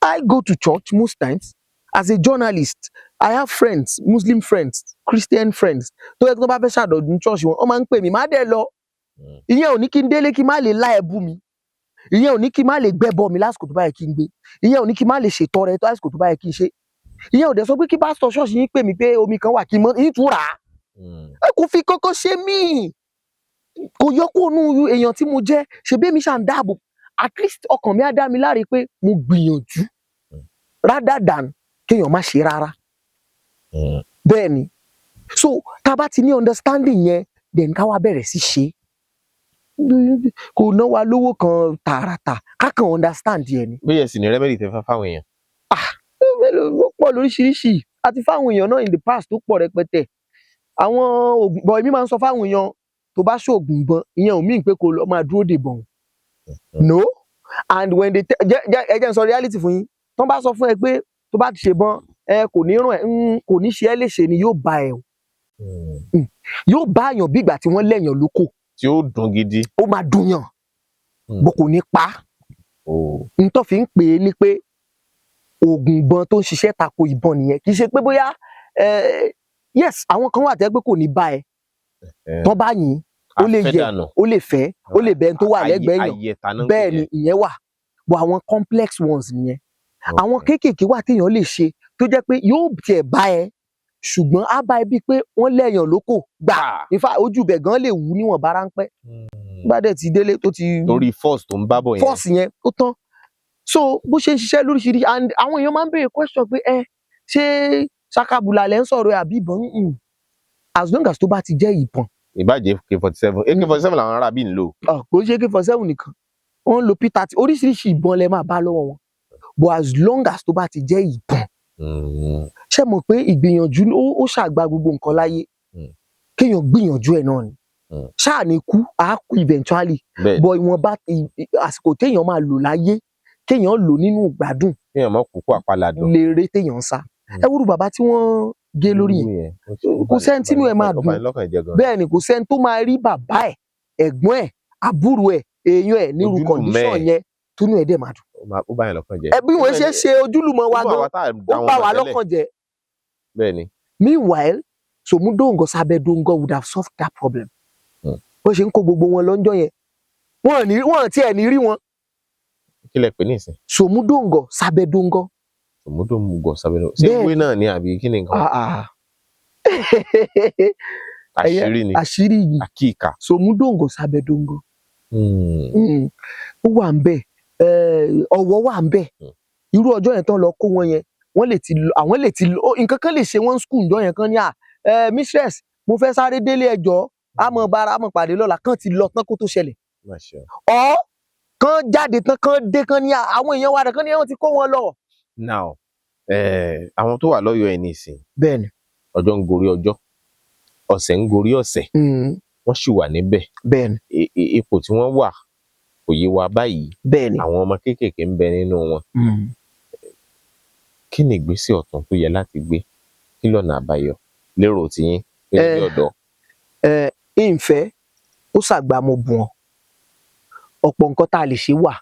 I go to church most times as a journalist. I have friends, Muslim friends, Christian friends. Tó yẹ kí wọ́n bá fẹ́ ṣàdọ̀dún church wọn, wọ́n máa ń pè mí, má dẹ̀ lọ. Ìyẹn ò ní kí n délé kí n má lè lá ẹ̀bù mi. Ìyẹn ò ní kí n má lè gbẹ́bọ mi lásìkò tó bá yẹ kí n gbé. Ìyẹn ò ní kí n má lè ṣètọrẹ tó lásìkò tó bá yẹ kí n ṣe. Ìyẹn ò dẹ̀ sọ pé kí pásítọ̀ ṣọ́ọ̀ṣì yín pè mí pé omi kan wà kí n mọ ìtura. Ẹ kò fi kọ́kọ́ ṣe mí. Kò yọ kó nu èèyàn tí mo jẹ́. Ṣebí èmi ṣà ń dáàbò. At least ọkàn mi á dá mi láre pé mo gbìyànjú. Rather than kéèyàn má ṣe rárá. Bẹ́ẹ̀ ni. So tá a bá ti ní understanding yẹn, then ká wá bẹ̀rẹ̀ sí ṣe. Kò ná wa lówó kan tààràtà ká kàn understand yẹn ni. Bóyá sì ni remedy tẹ fẹ́ fáwọn èèyàn. Ó pọ̀ lóríṣiríṣi àti fáwọn èèyàn náà in the past tó pọ̀ rẹpẹtẹ. Àwọn ògùn bọ̀ èmi máa ń sọ fáwọn èèyàn tó bá ṣoògùn ìbọn ìyẹn ò mean pé kó lọ máa dúró dè bọ̀n. No, and when they ẹ jẹ́ n sọ reality fún yín tó bá sọ fún ẹ pé tó bá ti ṣe bọ́n kò ní ràn ẹ́ kò ní ṣe ẹ́ léṣe ni yóò bá ẹ o. Yóò bá àyàn bí ìgbà tí wọ́n lẹ́yàn lóko. Tí ó dùn gidi. Ó máa dùn yàn bó kò ní pa. N tó fi ń pè é ni pé oògùn ìbọn tó ń ṣiṣẹ́ tako ìbọn nìyẹn kì í ṣe pé bóyá yes àwọn kan wà tẹ́ pé kò ní bá ẹ tán bá yìn ó lè yẹ ó lè fẹ́ ó lè bẹ́ẹ̀ tó wà lẹ́gbẹ̀ẹ́ yàn bẹ́ẹ̀ ni ìyẹn wà bọ̀ àwọn complex ones nìyẹn àwọn kéékèèké wà téèyàn lè ṣe tó jẹ́ pé yóò tiẹ̀ bá ẹ ṣùgbọ́n á bá ẹ bíi pé wọ́n lẹ́yàn lóko gbà ìfà ojú ibẹ̀ gan lè wú níwọ̀n bá ráńpẹ́ bá dẹ̀ ti délé tó ti torí force tó ń bá bọ̀ yẹn force yẹn ó tán so bó ṣe ń ṣiṣẹ́ lóríṣiríṣi and àwọn èèyàn máa ń béèrè question pé ṣé sakabula lẹ́ ń sọ̀rọ̀ àbí ìbọn as long as tó bá ti jẹ́ ìbọn. Ìbàjẹ́ AK-47 AK-47 làwọn ará bí ń lò. Kò ṣe AK-47 nìkan wọ́n ń lo P30 oríṣiríṣi ìbọn lẹ máa bá lọ́wọ́ wọn but as long as tó bá ti jẹ́ ìbọn. Ṣé mọ̀ pé ìgbìyànjú ó ṣàgbà gbogbo nǹkan láyé kéèyàn gbìyànjú ẹ̀ náà ni ṣáà ní kú á kú eventually but ìwọ̀nba àsìkò téèyàn máa lò láyé kéèyàn lò nínú ìgbádùn kéèyàn mọ̀ kúkú àpàlàdùn lérè téèyàn ń sá ẹ wúrú bàbá tí wọ́n gé lórí yẹn kò sẹ́ni tínú ẹ̀ máa dùn bẹ́ẹ̀ ni kò sẹ́ni tó máa rí bàbá ẹ̀ ẹ̀gbọ́n ẹ̀ àbúrò ẹ̀ èèyàn ẹ̀ nírú condition yẹn tínú ẹ̀ dẹ̀ máa dùn. Ó bá yẹn lọ́kàn jẹ́. Bí wọ́n ṣe ojúlùmọ̀ wa gan ó bá wa lọ́kàn jẹ́. Bẹ́ẹ̀ ni. Meanwhile Sòmúdóńgò Sábẹ́dóńgò would have solved that problem. Bó ṣe ń kó gbogbo wọn lọ́njọ́ yẹn wọ́n tiẹ̀ ní rí wọn. Kí lẹ pè ní ìsìn? Sòmúdóńgò Sábẹ́dóńgò. Sòmúdóńgò Sábẹ́dóńgò ṣé ìwé náà ni àbí kí ni nǹkan? Àṣírí ni àṣírí yìí àkíkà. Sòmúdóńgò Sábẹ́dóńgò. Ó wà ń bẹ̀ ọ̀wọ̀ wà ń bẹ̀ irú ọjọ́ yẹn tán lọ kó wọn yẹn àwọn lè ti lọ nǹkan kan lè ṣe wọ́n school ǹjọ́ yẹn kan ní mistress mo fẹ́ sáré délé ẹjọ́ àmọ́ bára àmọ́ pàdé lọ́la kan ti lọ tán kó tó ṣẹlẹ̀ ọ̀ kan jáde tán kan dé kan ní àwọn èèyàn wa rẹ̀ kan ní wọ́n ti kó wọn lọ. Now àwọn tó wà lọ́yọ̀ ẹ̀ ní ìsìn bẹ́ẹ̀ni ọjọ́ ń gorí ọjọ́ ọ̀sẹ̀ ń gorí ọ̀sẹ̀ wọ́n sì wà níbẹ̀ bẹ́ẹ̀ni ipò tí wọ́n wà kò yé wa báyìí bẹ́ẹ̀ni àwọn ọmọ kéékèèké ń bẹ nínú wọn kí ni ìgbésẹ̀ ọ̀tún tó yẹ láti gbé kí lọ́nà àbáyọ lérò tiyín gẹ́gẹ́ bí ọ̀dọ́. ìfẹ́ ó ṣàgbà mo bù wọn ọ̀pọ̀ nǹkan tá a lè ṣe wà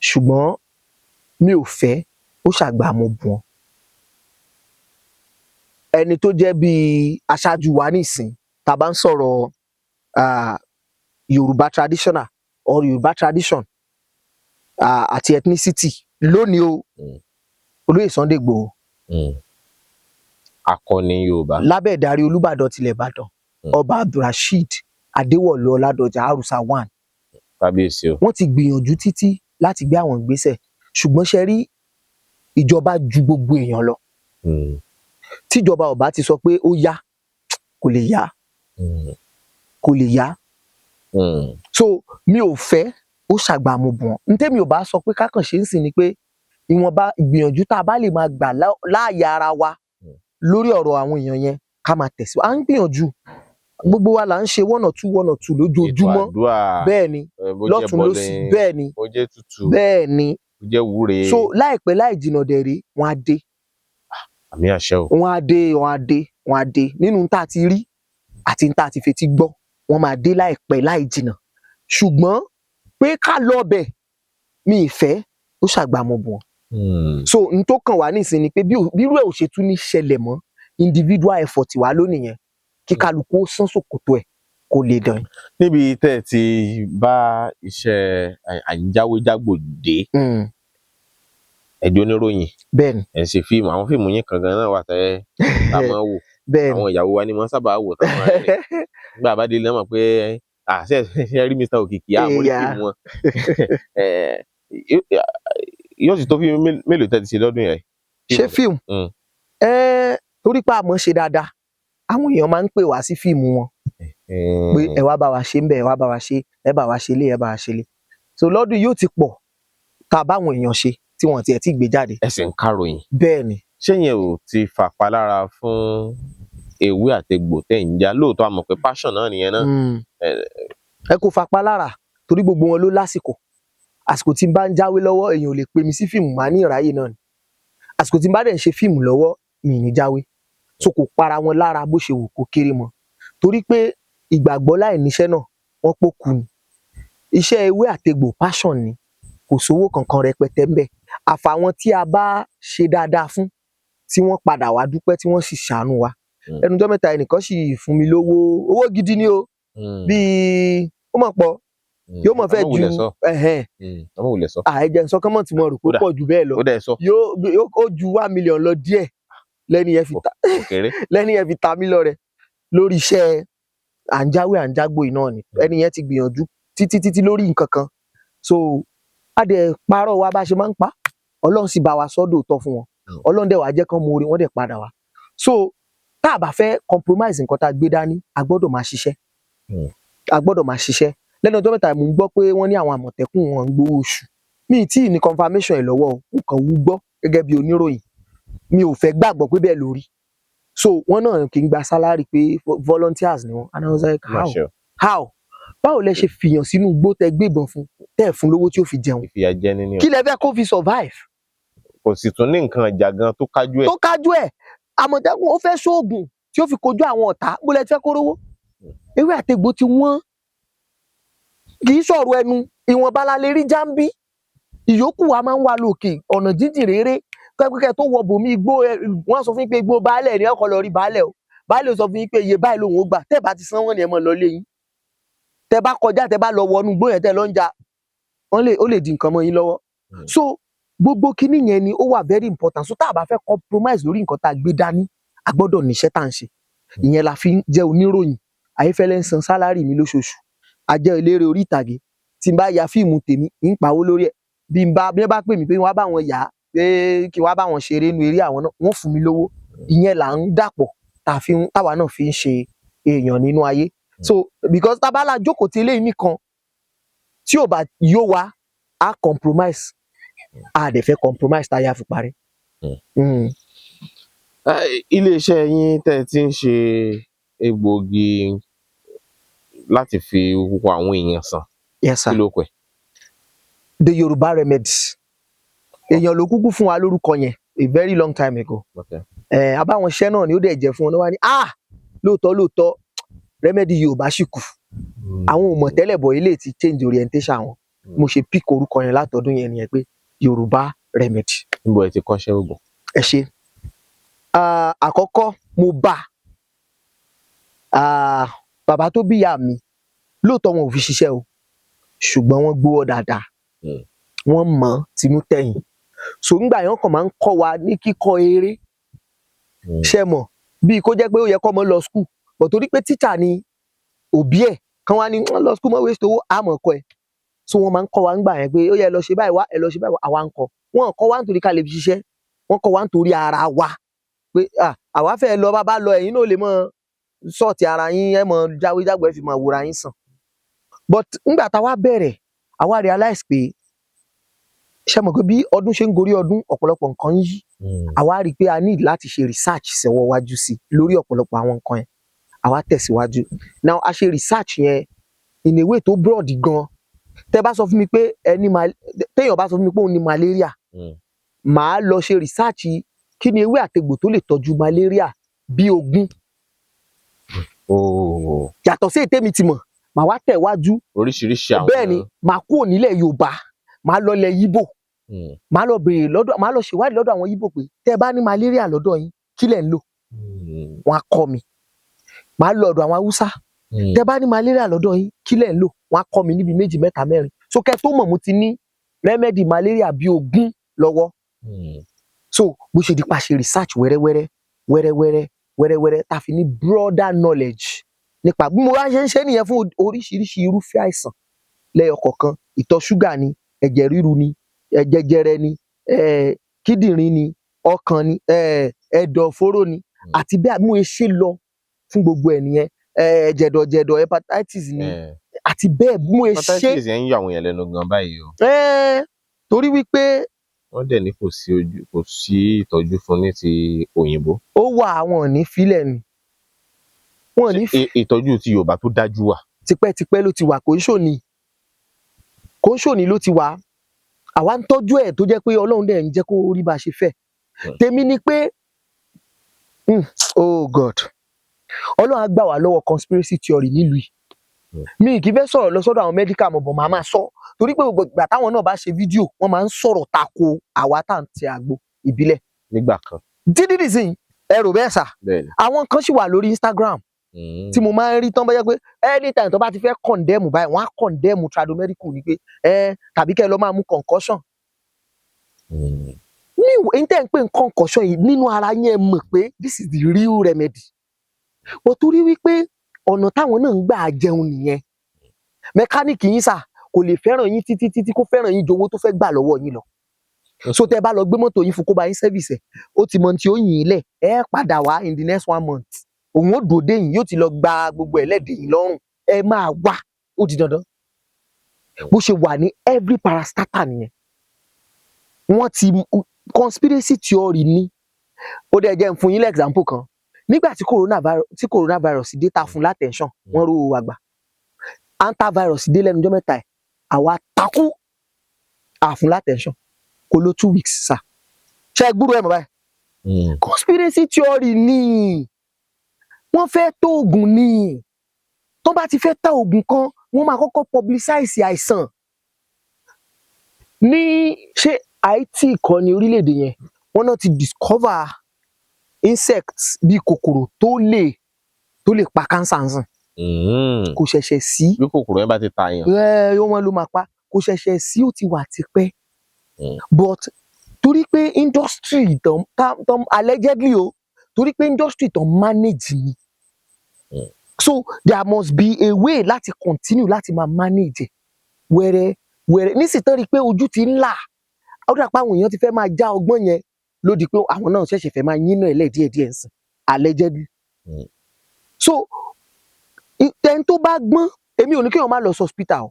ṣùgbọ́n mi ò fẹ́ ó ṣàgbà mo bù wọn. ẹni tó jẹ́ bíi aṣáájú wa nísìn tá a bá ń sọ̀rọ̀ Yorùbá traditional or Yorùbá tradition àti ethnicity lónìí o Olóyè Sunday Igboho akọni Yorùbá lábẹ́ ìdarí Olúbàdàn tilẹ̀ Ìbàdàn Ọba Abdulrasheed Adéwọ̀lú Ọládọjà Àrùsà 1 kábíyèsí o wọ́n ti gbìyànjú títí láti gbé àwọn ìgbésẹ̀ ṣùgbọ́n ṣe rí ìjọba ju gbogbo èèyàn lọ tíjọba ò bá ti sọ pé ó yá kò lè yá kò lè yá so mi ò fẹ́ ó ṣàgbàmùbọ̀n ntẹ́mi ò bá sọ pé kákàn ṣe ń sìn ni pé ìwọ̀nba ìgbìyànjú tá a bá lè máa gbà láàyè ara wa lórí ọ̀rọ̀ àwọn èèyàn yẹn ká máa tẹ̀síwájú à ń gbìyànjú gbogbo wa là ń ṣe 1 or 2 lójoojúmọ́ bẹ́ẹ̀ ni lọ́tún lósì bẹ́ẹ̀ ni bẹ́ẹ̀ ni so láìpẹ́ láì jìnnà dẹ̀rẹ́ wọn á dé àmì àṣẹ o wọn á dé nínú tá a ti rí àti tá a ti fetí gbọ́ wọn máa dé láìpẹ́ láì jìnnà ṣùgbọ́n pé ká lọ bẹ̀ mi ìfẹ́ ó ṣàgbàmọ̀bọ̀ so n tó kàn wá nísìnyí pé bí irú ẹ̀ ò ṣe tún ní ṣẹlẹ̀ mọ́ individual effort wà lónìí yẹn kí kálukú ó sán ṣòkòtò ẹ̀ kó lè dán. níbi tẹ́ ẹ ti bá iṣẹ́ àyíjáwéjágbò dé ẹjọ́ oníròyìn bẹ́ẹ̀ni ẹ ṣe fíìmù àwọn fíìmù yín kan gan náà wà tẹ́ tá a máa wò àwọn ìyàwó wa ni wọ́n sábà wò táwọn rẹ̀ nígbà bá délé mọ̀ pé ṣe rí Mr. Òkìkí àmórí fíìmù wọn yóò sì tó fíìmù mélòó tẹ́ ti ṣe lọ́dún yẹn. ṣé fíìmù torí pé àmọ́ ṣe dáadáa àwọn èèyàn máa ń pè wá sí fíìmù wọn pé ẹ wá bá wa ṣe ń bẹ ẹ wá bá wa ṣe ẹ bá wa ṣe lé ẹ bá wa ṣe lé so lọ́dún yóò ti pọ̀ ká báwọn èèyàn ṣe tí wọ́n tiẹ̀ ti gbé jáde. ẹ sì ń káròyìn. bẹ́ẹ̀ ni. ṣé yẹn ò ti fàpa lára fún ewé àtegbò tẹ̀ ń já lóòótọ́ àmọ̀ pé passion náà nìyẹn náà. ẹ kò fàpa lára torí gbogbo wọn ló lásìkò àsìkò tí n bá ń jáwé lọ́wọ́ èèyàn ò lè pè mí sí fíìmù màá ní ìráyè náà ni àsìkò tí n bá dẹ̀ ń ṣe fíìmù lọ́wọ́ mi ní jáwé so kò para wọn lára bó ṣe wù kó kéré mọ́ torí pé ìgbàgbọ́ láì níṣẹ́ náà wọ́n pòkù ni iṣẹ́ ewé àtegbò passion ni kò sówó kankan rẹpẹtẹ ńbẹ̀ àfàwọn tí a bá ṣe dáadáa fún tí wọ́n padà wá dúpẹ́ tí wọ́n sì ṣàánú wa ẹnujọ́ mẹ́ta ẹnìkan sì fún mi lówó owó gidi ni o bíi ó mọ̀ pọ̀ yóò mọ̀ fẹ́ ju ẹ̀jẹ̀ nsọ́ kọ́mọ̀ tí mo rò pé pọ̀ jù bẹ́ẹ̀ lọ ó ju 1 million lọ díẹ̀ lẹ́ni yẹn fi ta mí lọ́rẹ lórí iṣẹ́ àǹjáwé àǹjágbò iná ni ẹni yẹn ti gbìyànjú títí lórí nǹkan kan so a dẹ̀ parọ́ wa bá ṣe máa ń pa ọlọ́run sì bá wa sọ́dọ̀ tọ́ fún wọn ọlọ́run dẹ̀ wá jẹ́ kán mú orí wọn dẹ̀ padà wá so tá a bá fẹ́ compromise nǹkan tá a gbé dání a gbọ́dọ̀ máa ṣiṣẹ́ lẹ́nu ọjọ́ mẹ́ta mo ń gbọ́ pé wọ́n ní àwọn àmọ̀tẹ́kùn wọn ń gbowó oṣù mi tí ní confirmation ẹ̀ lọ́wọ́ nǹkan wú gbọ́ gẹ́gẹ́ bí oníròyìn mi ò fẹ́ gbàgbọ́ pé bẹ́ẹ̀ lórí so wọ́n náà kì í gba salary pé volunteers ni wọ́n and I was like how báwo lẹ ṣe fìyàn sínú igbó tẹ gbébọn fún tẹ fún lówó tí ó fi jẹun kí lẹ fẹ́ kó fi survive. kò sì tún ní nǹkan ìjà gan tó kájú ẹ̀ àmọ̀tẹ́kùn ó fẹ́ ṣoògùn tí ó fi kojú àwọn ọ̀tá bó lẹ ti fẹ́ kó rówó ewé àtegbò ti wọ́n kì í sọ̀rọ̀ ẹnu ìwọ̀nba la lè rí jáǹbí ìyókù wa máa ń wà lókè ọ̀nà jíjìn réré kẹ́kẹ́ tó wọ bòmí igbó wọ́n sọ fún yín pé igbó baálẹ̀ ni ọkọ̀ lọ rí baálẹ̀ o baálẹ̀ sọ fún yín pé iye báyìí lòun ó gbà tẹ́ bá ti san wọ́n ni ẹ mọ̀ lọ lé yín tẹ́ bá kọjá tẹ́ bá lọ wọnú igbó yẹn tẹ́ lọ ń ja ó lè di nǹkan mọ́ yín lọ́wọ́ so gbogbo kinní yẹn ni ó wà very important so tá a bá fẹ́ compromise lórí nǹkan tá a gbé dání a gbọ́dọ̀ níṣẹ́ tá à ń ṣe ìyẹn la fi ń jẹ́ oníròyìn Ayéfẹ́lẹ́ ń san sálárì mi lóṣooṣù a jẹ́ eléré orí ìtàgé tí n bá ya fíìmù tèmi ń pawó lórí ẹ̀ bí n bá pè mí pé wọ́n bá wọn yà á pé kí wọ́n bá wọn ṣeré inú eré àwọn náà wọ́n fún mi lówó ìyẹn là ń dàpọ̀ táwa náà fi ń ṣe èèyàn nínú ayé so because tábàlà jókòó tí eléyìí nìkan tí ò bá yó wa á compromise á dẹ̀ fẹ́ compromise táyà fi parí. iléeṣẹ́ yín tẹ́ ẹ ti ń ṣe egbòogi láti fi wo àwọn èèyàn sàn. Yes sir. Kí ló pẹ́? The Yorùbá Remedies. Èèyàn ló kúkú fún wa lórúkọ yẹn a very long time ago. Abáwọn iṣẹ́ náà ni ó dẹ̀ jẹ́ fún wọn wá ní lóòótọ́ remedy Yorùbá ṣì kù. Àwọn ò mọ̀ tẹ́lẹ̀ bọ̀ ilé ti change orientation wọn. Mo ṣe pick orúkọ yẹn látọdún yẹn nìyẹn pé Yorùbá Remedy. Níbo ẹ ti kọ́ṣẹ́ oògùn? Ẹ ṣe. Àkọ́kọ́ mo bá bàbá tó bí ìyá mi lóòótọ́ wọn ò fi ṣiṣẹ́ o ṣùgbọ́n wọ́n gbówó dáadáa wọ́n mọ̀ tinú tẹ̀yìn so nígbà yẹn kàn máa ń kọ́ wa ní kíkọ́ eré ṣe mọ̀ bíi kó jẹ́ pé ó yẹ kọ́ mọ́ lọ skul bọ̀ torí pé tíṣà ni òbí ẹ̀ kan wá ní lọ skul mọ́ waste owó àmọ́ kọ́ ẹ̀ so wọ́n máa ń kọ́ wa nígbà yẹn pé ó yẹ lọ ṣe báyìí wá ẹ lọ ṣe báyìí wá àwa ń kọ́ wọ́n kọ́ wa nítorí ká lè fi ṣiṣẹ́ wọ́n kọ́ wa nítorí ara wa pé àwa fẹ́ lọ bá lọ ẹ̀yin náà lè mọ sọ́ọ̀tì ara yín ẹ̀ mọ jáwéjágbọ́ ẹ̀ fi mọ wòra yín sàn but nígbà táwa bẹ̀rẹ̀ àwa realize pé ṣe mọ̀ pé bí ọdún ṣe ń gorí ọdún ọ̀pọ̀lọpọ̀ nǹkan yí àwa rí i pé a need láti ṣe research sẹ́wọ́ wájú sí lórí ọ̀pọ̀lọpọ̀ àwọn nǹkan yẹn àwa tẹ̀síwájú. Now a ṣe research yẹn in a way tó broad gan. Tẹ́ bá sọ fún mi pé téèyàn bá sọ fún mi pé òun ní malaria, màá lọ ṣe research kí ni ewé àtegbò tó lè tọ́jú malaria bí 20. Yàtọ̀ sí ètè mi ti mọ̀, màá wá tẹ̀wájú. Oríṣiríṣi àwọn. Bẹ́ẹ̀ ni, màá kúrò nílẹ̀ Yorùbá, màá lọ lẹ̀ Yíbò, màá lọ béèrè lọ́dọ̀, màá lọ ṣèwádìí lọ́dọ̀ àwọn Yíbò pé tẹ́ bá ní malaria lọ́dọ̀ yín kí lẹ̀ ń lò. Wọ́n á kọ́ mi. Màá lọ ọ̀dọ̀ àwọn Haúsá, tẹ́ bá ní malaria lọ́dọ̀ yín kí lẹ̀ ń lò. Wọ́n á kọ́ mi níbi 2, 3, 4. So kẹ́ tó mọ̀ mo ti ní remedy malaria bí 20 lọ́wọ́. So bó ṣe di pa ṣe research wẹ́rẹ́wẹ́rẹ́ tá fi ní broader knowledge nípa bí mo wá ṣe ń ṣe nìyẹn fún oríṣiríṣi irúfẹ́ àìsàn lẹ́yọ kọ̀ọ̀kan. Ìtọ̀ ṣúgà ni, ẹ̀jẹ̀ ríru ni, jẹjẹrẹ ni, kíndìnrín ni, ọkàn ni, ẹ̀dọ̀fóró ni, àti bẹ́ẹ̀ mo ṣe lọ fún gbogbo ẹ̀ nìyẹn. Jẹ̀dọ̀jẹ̀dọ̀ hepatitis ni, àti bẹ́ẹ̀ mo ṣe. Hepatitis yẹn ń yọ àwọn èèyàn lẹ́nu gan báyìí o. Torí wípé wọ́n dẹ̀ ní kò sí ìtọ́jú fún ní ti òyìnbó. Ó wà, àwọn ò ní filẹ̀ ni. Wọ́n ní ìtọ́jú ti Yorùbá tó dájú wà. Tipẹ́tipẹ́ ló ti wà, kò ń ṣòní ló ti wà. Àwa ń tọ́jú ẹ̀ tó jẹ́ pé Ọlọ́run dẹ̀ ń jẹ́ kó rí bá ṣe fẹ́. Tèmi ni pé oh God, Ọlọ́run á gbà wá lọ́wọ́ conspiracy theory nílùú yìí. Mi kì í fẹ́ sọ̀rọ̀ lọ sọ́dọ̀ àwọn medical mọ̀ bọ̀ máa máa sọ, torí pé gbogbo ìgbà táwọn náà bá ṣe fídíò wọ́n máa ń sọ̀rọ̀ tako àwa tá à ń tẹ àgbo ìbílẹ̀. Nígbà kan. Dídí nìsín ẹrù bẹ́ẹ̀ sà. Àwọn kan sì wà lórí Instagram tí mo máa ń rí tán bá jẹ́ pé anytime tó bá ti fẹ́ condemn báyìí wọ́n á condemn tradomedical ni pé tàbí kẹ́ ẹ lọ máa mú concussion. Ní ìwé tẹ́ ń pè concussion yìí nínú ara yẹn mọ̀ pé this is the real remedy. Ó torí wípé ọ̀nà táwọn náà ń gbà jẹun nìyẹn. Mẹkáníìkì yín sà kò lè fẹ́ràn yín títí kó fẹ́ràn yín ju owó tó fẹ́ gbà lọ́wọ́ yín lọ. So tẹ́ bá lọ gbé mọ́tò yín fún kó bá yín service ó ti mọ tí ó yìn lẹ̀ padà wá in the next 1 month. Òun ó dòde yín yóò ti lọ gba gbogbo ẹlẹ́dẹ̀ yín lọ́rùn. Máa wá, ó di dandan. Bó ṣe wà ní every parastatal nìyẹn. Wọ́n ti conspiracy theory ni. Ó dẹ̀ jẹ́ n fún yín example kan. Nígbà tí coronavirus dé ta fún látẹ̀ńṣọ̀n, wọ́n rú àgbà. Antivirus dé lẹ́nu ọjọ́ mẹ́ta ẹ̀, àwa takú àfún látẹ̀ńṣọ̀n kò lò 2 weeks sà. Ṣé gbúrò ẹ̀ mọ̀ báyìí? Conspiracy theory ni. Wọ́n fẹ́ tó oògùn ni. Tó bá ti fẹ́ ta oògùn kan, wọ́n máa kọ́kọ́ publicize àìsàn. Ní ṣé Haiti kọ́ ní orílẹ̀-èdè yẹn, wọ́n náà ti discover insects bí kòkòrò tó lè pa cancer nsìn. Kò ṣẹ̀ṣẹ̀ sí. Bí kòkòrò yẹn bá ti ta yàn. Wọ́n ló máa pa. Kò ṣẹ̀ṣẹ̀ sí, ó ti wà tipẹ́. But torí pé industry tán allegedly torí pé industry tán manage ni. So there must be a way láti continue láti máa manage wẹ́rẹ́ nísìsiyìí tán rí pé ojú ti ń là. Ó dà pé àwọn èèyàn ti fẹ́ máa já ọgbọ́n yẹn lódì pé àwọn náà ṣẹ̀ṣẹ̀ fẹ́ máa yín náà ẹlẹ́ díẹ̀díẹ̀ ń sìn allegedly. So ẹni tó bá gbọ́n, èmi ò ní kéèyàn má lọ sí hospital o.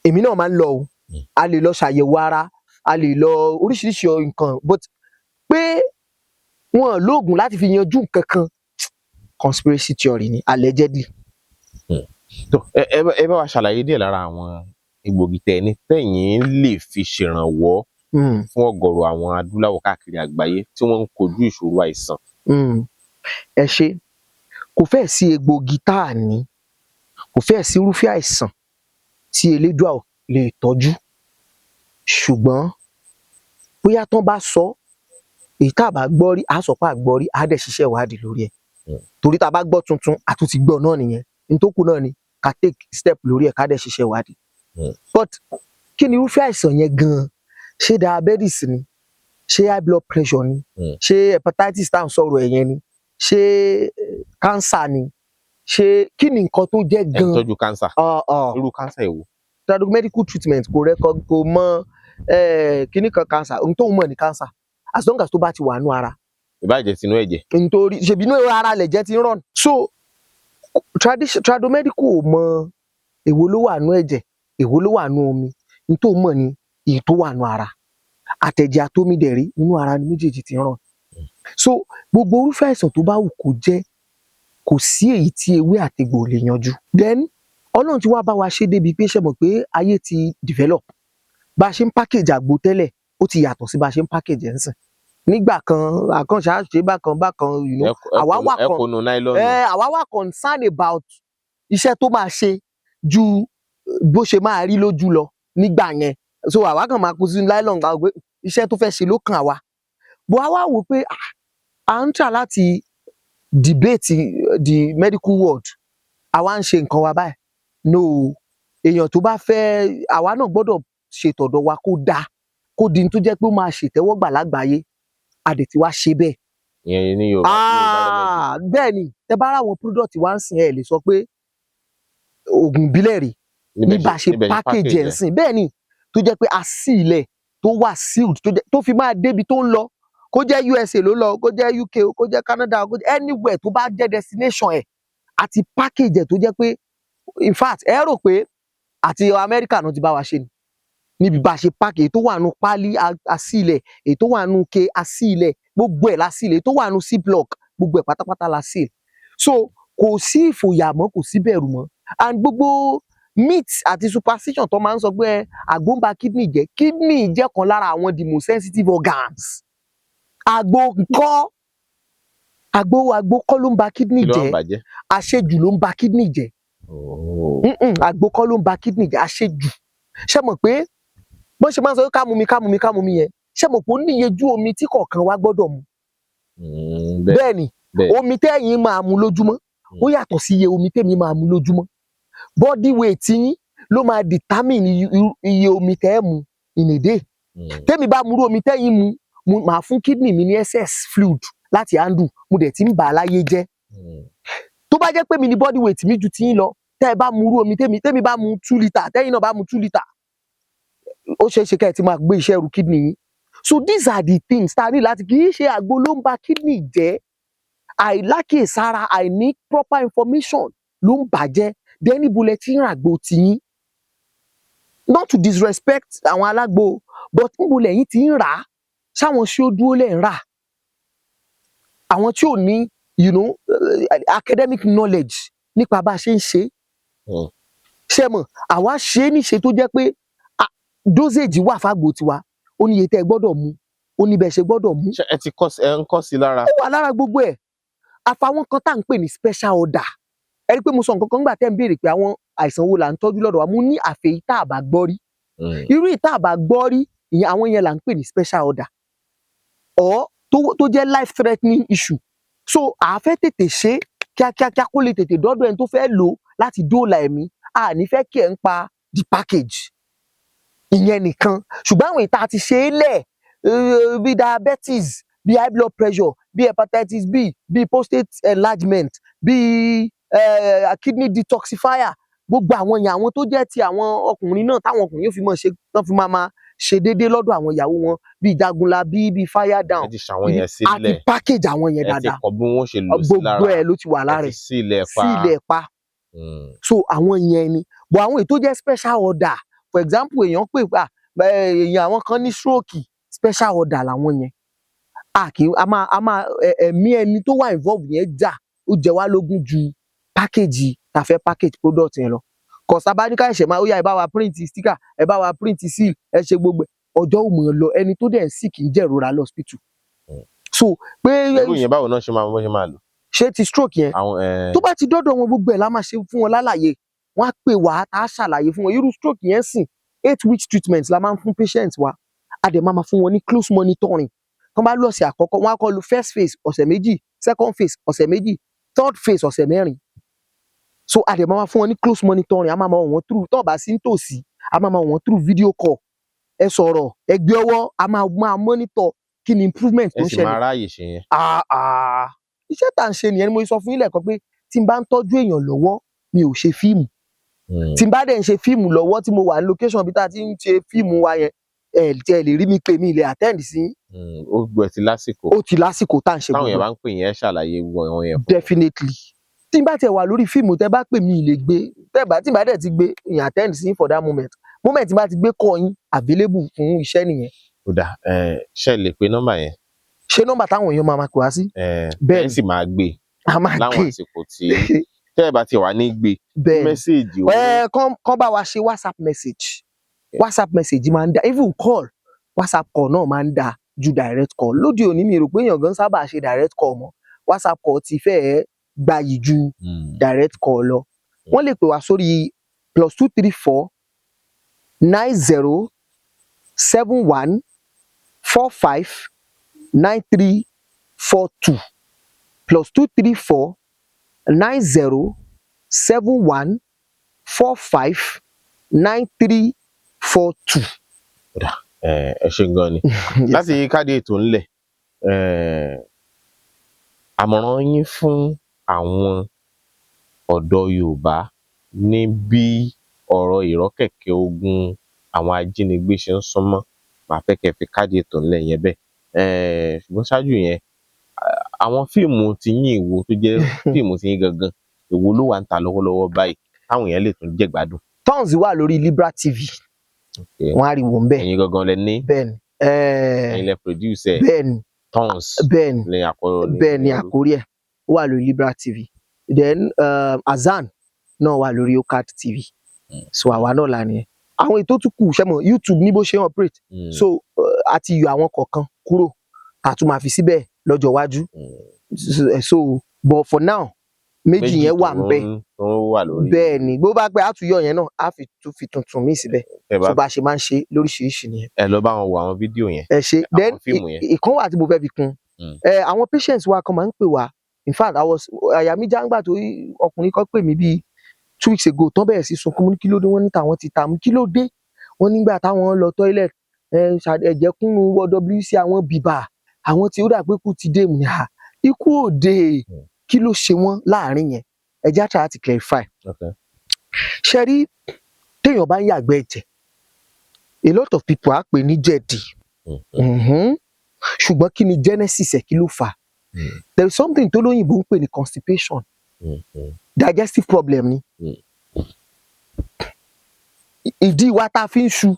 Èmi náà máa ń lọ o. A lè lọ ṣàyẹ̀wò ara, a lè lọ oríṣiríṣi nǹkan, but pé wọn lóògùn láti fi yanjú nǹkan kan, conspiracy theory ni allegedly. Ẹ bá wa ṣàlàyé díẹ̀ lára àwọn egbògi tẹ̀ni tẹ̀yìn lè fi ṣèrànwọ́ fún ọ̀gọ̀rọ̀ àwọn adúláwọ̀ káàkiri àgbáyé tí wọ́n ń kojú ìṣòro àìsàn. Ẹ ṣé, kò fẹ́ẹ̀ sí egbògi tá à ní, kò fẹ́ẹ̀ sí irúfẹ́ àìsàn tí Elédùà lè tọ́jú, ṣùgbọ́n bóyá tán bá sọ èyí tá a bá gbọ́ rí, a sọ pé a gbọ́ rí, a dẹ̀ ṣiṣẹ́ ìwádìí lórí ẹ̀. Torí tá a bá gbọ́ tuntun, a tún ti gbọ́ náà nìyẹn. N tó kù náà ni ká take step lórí ẹ̀ ká dẹ̀ ṣiṣẹ́ ìwádìí. But kí ni irúfẹ́ àìsàn yẹn gan-an? Ṣé diabetes ni? Ṣé high blood pressure ni? Ṣé hepatitis tá à ń sọ̀rọ̀ ẹ̀ yẹn ni? Ṣé cancer ni? Ṣé kí ni nǹkan tó jẹ́ gan-an? Ẹ tọ́jú cancer. Irú cancer èwo? Medical treatment kò mọ kíní kan cancer, ohun tó ń mọ̀ ní cancer as long as tó bá ti wà nú ara. Ìbájẹ́ tinú ẹ̀jẹ̀. Nítorí ṣèbí inú ara lẹ̀jẹ̀ ti ń run. So tradomedical ò mọ èwo ló wà nú ẹ̀jẹ̀, èwo ló wà nú omi, ní tó mọ̀ ní èyí tó wà nú ara. Àtẹ̀jẹ̀ àtomi dẹ̀rí inú ara ni méjèèjì ti ń run. So gbogbo irúfẹ́ àìsàn tó bá wù kó jẹ́, kò sí èyí tí ewé àtegbò lè yanjú. Then Ọlọ́run ti wá bá wa ṣe débi pé ṣe mọ̀ pé ayé ti develop. Bá a ṣe ń package àgbo tẹ́lẹ̀ ó ti yàtọ̀ sí bá a ṣe ń package ẹ̀ ń sìn. Nígbà kan àkànṣe àṣe bákan àwa wà concerned about iṣẹ́ tó máa ṣe ju bó ṣe máa rí lójú lọ nígbà yẹn. So àwa kàn máa kó sínú nylon gbà pé iṣẹ́ tó fẹ́ ṣe ló kàn wá. Bó a wá wò pé à ń try láti debate the medical world, àwa ń ṣe nǹkan wa báyìí. No, èèyàn tó bá fẹ́ àwa náà gbọ́dọ̀ ṣètọ̀dọ̀ wa kó dáa, kó di tó jẹ́ pé ó máa ṣètẹ́wọ́gbà lágbàáyé. A dẹ̀ ti wá ṣe bẹ́ẹ̀. Ìyẹn ní Yorùbá. Bẹ́ẹ̀ ni tẹ bá ráwọn product wa ń sìn ẹ lè sọ pé oògùn ìbílẹ̀ rè ní bá ṣe package ẹ̀ ń sìn. Bẹ́ẹ̀ ni tó jẹ́ pé a sí ilẹ̀ tó wà sealed tó fi máa débi tó ń lọ, kó jẹ́ USA ló lọ, kó jẹ́ UK, kó jẹ́ Canada, kó jẹ́ anywhere tó bá jẹ́ destination ẹ̀ àti package ẹ̀ tó jẹ́ pé in fact ẹ rò pé àti America náà ti bá wa ṣe ni. Níbi bá ṣe package tó wà nù pálí asílẹ̀, èyí tó wà nù ke asílẹ̀, gbogbo ẹ̀ lásìlẹ̀, tó wà nù ziplock, gbogbo ẹ̀ pátápátá lásìlẹ̀. So kò sí ìfòyà mọ́, kò sí bẹ̀rù mọ́. And gbogbo myth àti superstition tó máa ń sọ pé àgbo ń ba kidney jẹ́, kidney jẹ́ kan lára àwọn the most sensitive organs. Àgbo kọ́ ló ń ba kidney jẹ́, àṣejù ló ń ba kidney jẹ́. Àgbo kọ́ ló ń ba kidney jẹ́, àṣejù. Ṣé mọ̀ pé bọ́n ṣe máa ń sọ ká mu mi yẹn, ṣé mọ̀ pé ó níye ju omi tí kọ̀ọ̀kan wa gbọ́dọ̀ mu. Bẹ́ẹ̀ ni omi tẹ́yin máa mu lójúmọ́ ó yàtọ̀ sí iye omi tẹ́mi máa mu lójúmọ́. Body weight yín ló máa determine iye omi tẹ́ ẹ mu in a day. Tẹ́mi bá mu omi tẹ́yin mu máa fún kidney mi ní excess fluid láti handle, mo dẹ̀ ti ń bà á láyé jẹ́. Tó bá jẹ́ pé mi ní body weight mi ju tiyín lọ, tẹ́ ẹ bá mu omi tẹ́mi bá mu 2 litre, tẹ́yin náà bá mu 2 litre, ó ṣeé ṣe kẹ́ ẹ ti máa gbé iṣẹ́ ru kidney yín. So these are the things tá a ní láti, kì í ṣe àgbo ló ń ba kidney jẹ́, àìlákèésára, àìní proper information ló ń bàjẹ́. Then ibo lẹ ti ń ràgbo tiyín. Not to disrespect àwọn alágbo, but ibo lẹ̀yin ti ń rà á, ṣáwọn ṣé ó dúró lẹ̀ ń rà. Àwọn tí ò ní academic knowledge nípa bá a ṣe ń ṣe. Ṣé mọ̀ àwa ṣe é níṣe tó jẹ́ pé dosage wà fágbo tiwa, ó ní iye tẹ́ ẹ gbọ́dọ̀ mu, ó ní bẹ́ẹ̀ ṣe gbọ́dọ̀ mu. Ṣé ẹ ń kọ́ sí lára? Ó wà lára gbogbo ẹ̀. Àfàwọn kan tá à ń pè ní special order. Ẹ rí pé mo sọ nǹkan kan nígbà tẹ́ ń béèrè pé àwọn àìsàn wo là ń tọ́jú lọ́dọ̀ wa, mo ní àfẹ́yí tá a bá gbọ́ rí. Irú ìta a bá gbọ́ rí, ìyẹn àwọn yẹn là ń pè ní special order. Tó jẹ́ life threatening issue. So a fẹ́ tètè ṣe kíákíá kó lè tètè dọ́dọ̀ ẹni tó fẹ́ lò láti dóòlà ẹ̀mí. A ní fẹ́ kí ẹ ń pa the package. Ìyẹn nìkan. Ṣùgbọ́n àwọn ìta ti ṣe é lẹ̀ bí diabetes, bí high blood pressure, bí hepatitis B, bí prostate enlargement, bí kidney detoxifier, gbogbo àwọn yẹn àwọn tó jẹ́ ti àwọn ọkùnrin náà táwọn ọkùnrin yóò fi máa ṣe, tán fi máa ṣe déédéé lọ́dọ̀ àwọn ìyàwó wọn, bí Jagunla, bí fire down. Àti package àwọn yẹn dáadáa. Gbogbo ẹ̀ ló ti wà lára ẹ̀. Sí ilẹ̀ pa. So àwọn yẹn ni. But àwọn èyí tó jẹ́ special order, for example èèyàn pè pé èèyàn àwọn kan ní stroke, special order làwọn yẹn. A máa ẹ̀mí ẹni tó wà involve yẹn jà, ó jẹ wá lógún ju package ta fẹ́ package product yẹn lọ. Kọ̀sá bá ní ká ẹ̀ṣẹ̀ máa ó yá ẹ bá wa print sticker, ẹ bá wa print seal, ẹ ṣe gbogbo ọjọ́ ò mọ̀ lọ, ẹni tó dẹ̀ ń sì kì í jẹ̀rora lọ hospital. So pé irú yẹn báwo náà ṣe máa lò? Ṣé ti stroke yẹn? Tó bá ti dọ́dọ̀ wọn gbogbo ẹ̀ la máa ṣe fún wọn lálàyé. Wọ́n á pè wá, tá a ṣàlàyé fún wọn. Irú stroke yẹn sìn 8 weeks treatment la máa ń fún patient wa. A dẹ̀ máa fún wọn ní close monitoring. Tán bá lọ́ọ̀sẹ̀ àkọ́kọ́, wọ́n á kọ́ lu first phase ọ̀sẹ̀ méjì, second phase ọ̀sẹ̀ méjì, third phase ọ̀sẹ̀ mẹ́rin. So a dẹ̀ máa fún wọn ní close monitoring, a máa wọ́n through, tó bá sí nítòsí, a máa wọ́n through video call. Ẹ sọ̀rọ̀, ẹ gbé ọwọ́, a máa monitor kí ni improvement tó ń ṣẹlẹ̀. Ẹ sì máa ráàyè ṣe yẹn. Iṣẹ́ tá à ń ṣe nìyẹn ni mo sọ fún yín lẹ́ẹ̀kan pé tí n bá ń tọ́jú èèyàn lọ́wọ́, mi ò ṣe fíìmù. Tí n bá dẹ̀ ń ṣe fíìmù lọ́wọ́ tí mo wà ní location bí tá a ti ń ṣe fíìmù wa yẹn, ẹ lè rí mi pé mi lè attend sí. Ó gbọ́ ẹ ti lásìkò. Ó ti lásìkò tá à ń ṣe gbogbo. Táwọn yẹn bá ń pè yẹn ṣàlàyé wọn yẹn. Definitely. Tí n bá tiẹ̀ wà lórí fíìmù tẹ́ bá pè mí lè gbé, tí n bá dẹ̀ ti gbé ìyẹn attend sí for that moment. Moment tí n bá ti gbé call yín available fún iṣẹ́ nìyẹn. Ó dà ṣe lè pe nọ́mbà yẹn. Ṣé nọ́mbà táwọn èèyàn máa pè wá sí? Bẹ́ẹ̀ sì máa gbé. láwọn àsìkò tí tẹ́ ẹ bá ti wà ní gbé mẹ́sẹ̀gì kán bá wa ṣe WhatsApp message. WhatsApp message máa ń da, even call WhatsApp call náà máa ń da ju direct call. Lóde òní mi rò pé èèyàn gan sábà ṣe direct call mọ́. WhatsApp call ti fẹ́ẹ̀ gbayì ju direct call lọ. Wọ́n lè pè wá sórí +234 90 71 45 9342 +234 90 71 45 9342. ẹ ṣe gan ni láti káàdì ètò ńlẹ̀, àmọ̀ràn yín fún àwọn ọ̀dọ́ Yorùbá ní bí ọ̀rọ̀ ìrọ́kẹ̀kẹ̀ ogun àwọn ajínigbé ṣe ń súnmọ́, màá fẹ́ kẹ́ fi káàdì ètò ńlẹ̀ yẹn bẹ́ẹ̀. Ṣùgbọ́n ṣáájú yẹn, àwọn fíìmù ti yín ìwo tó jẹ́ fíìmù ti yín gangan, èwo ló wà ń ta lọ́wọ́lọ́wọ́ báyìí táwọn èèyàn lè tún jẹ gbádùn? Tons wà lórí Libra TV. Wọ́n á rí wò ń bẹ̀. Ẹ̀yin gangan lẹ ní. Bẹ́ẹ̀ni. Ẹ̀yin lẹ produce ẹ̀. Bẹ́ẹ̀ni. Tons. Bẹ́ẹ̀ni. Bẹ́ẹ̀ni àkórí ẹ̀. Ó wà lórí Libra TV. Then Azan náà wà lórí Okat TV. So àwa náà là nìyẹn. Àwọn ètò tún kù ṣẹ́mọ̀ YouTube ní bó ṣe ń operate. So a ti yọ àwọn kọ̀ọ̀kan kúrò, a tún máa fi síbẹ̀ lọ́jọ́ iwájú. So but for now, méjì yẹn wà ń bẹ̀. Bẹ́ẹ̀ni, bó bá pẹ́ àtúnyọ̀ yẹn náà á tún fi tuntun míì síbẹ̀. So bá a ṣe máa ń ṣe lóríṣiríṣi nìyẹn. Ẹ lọ bá wọn wo àwọn fídíò yẹn. Ẹ ṣe then ìkan wà tí mo fẹ́ fi kún. Àwọn patients wa kan máa ń pè wá. In fact, àyà mi já ń gbà tó ọkùnrin kan pè mí bíi 2 weeks ago tán bẹ̀rẹ̀ sí sunkún. Mo ní kí ló dé, wọ́n ní tàwọn ti ta mú, kí ló dé? Wọ́n nígbà táwọn lọ toilet ẹ̀jẹ̀ kúnnú WC àwọn bìbà, àwọn tí ó dà pé kú ti dé mu ni ikú òde. Kí ló ṣe wọ́n láàrin yẹn? Ẹ jẹ́ àtàrà ti clarify. Ṣé rí téèyàn bá ń yàgbẹ́ ẹ̀jẹ̀, a lot of people á pè ní jẹ̀dí. Ṣùgbọ́n kí ni genesis ẹ̀, kí ló fà? There is something tó lóyìnbó ń pè ní constipation. Digestive problem ni. Ìdí wa tá a fi ń ṣu.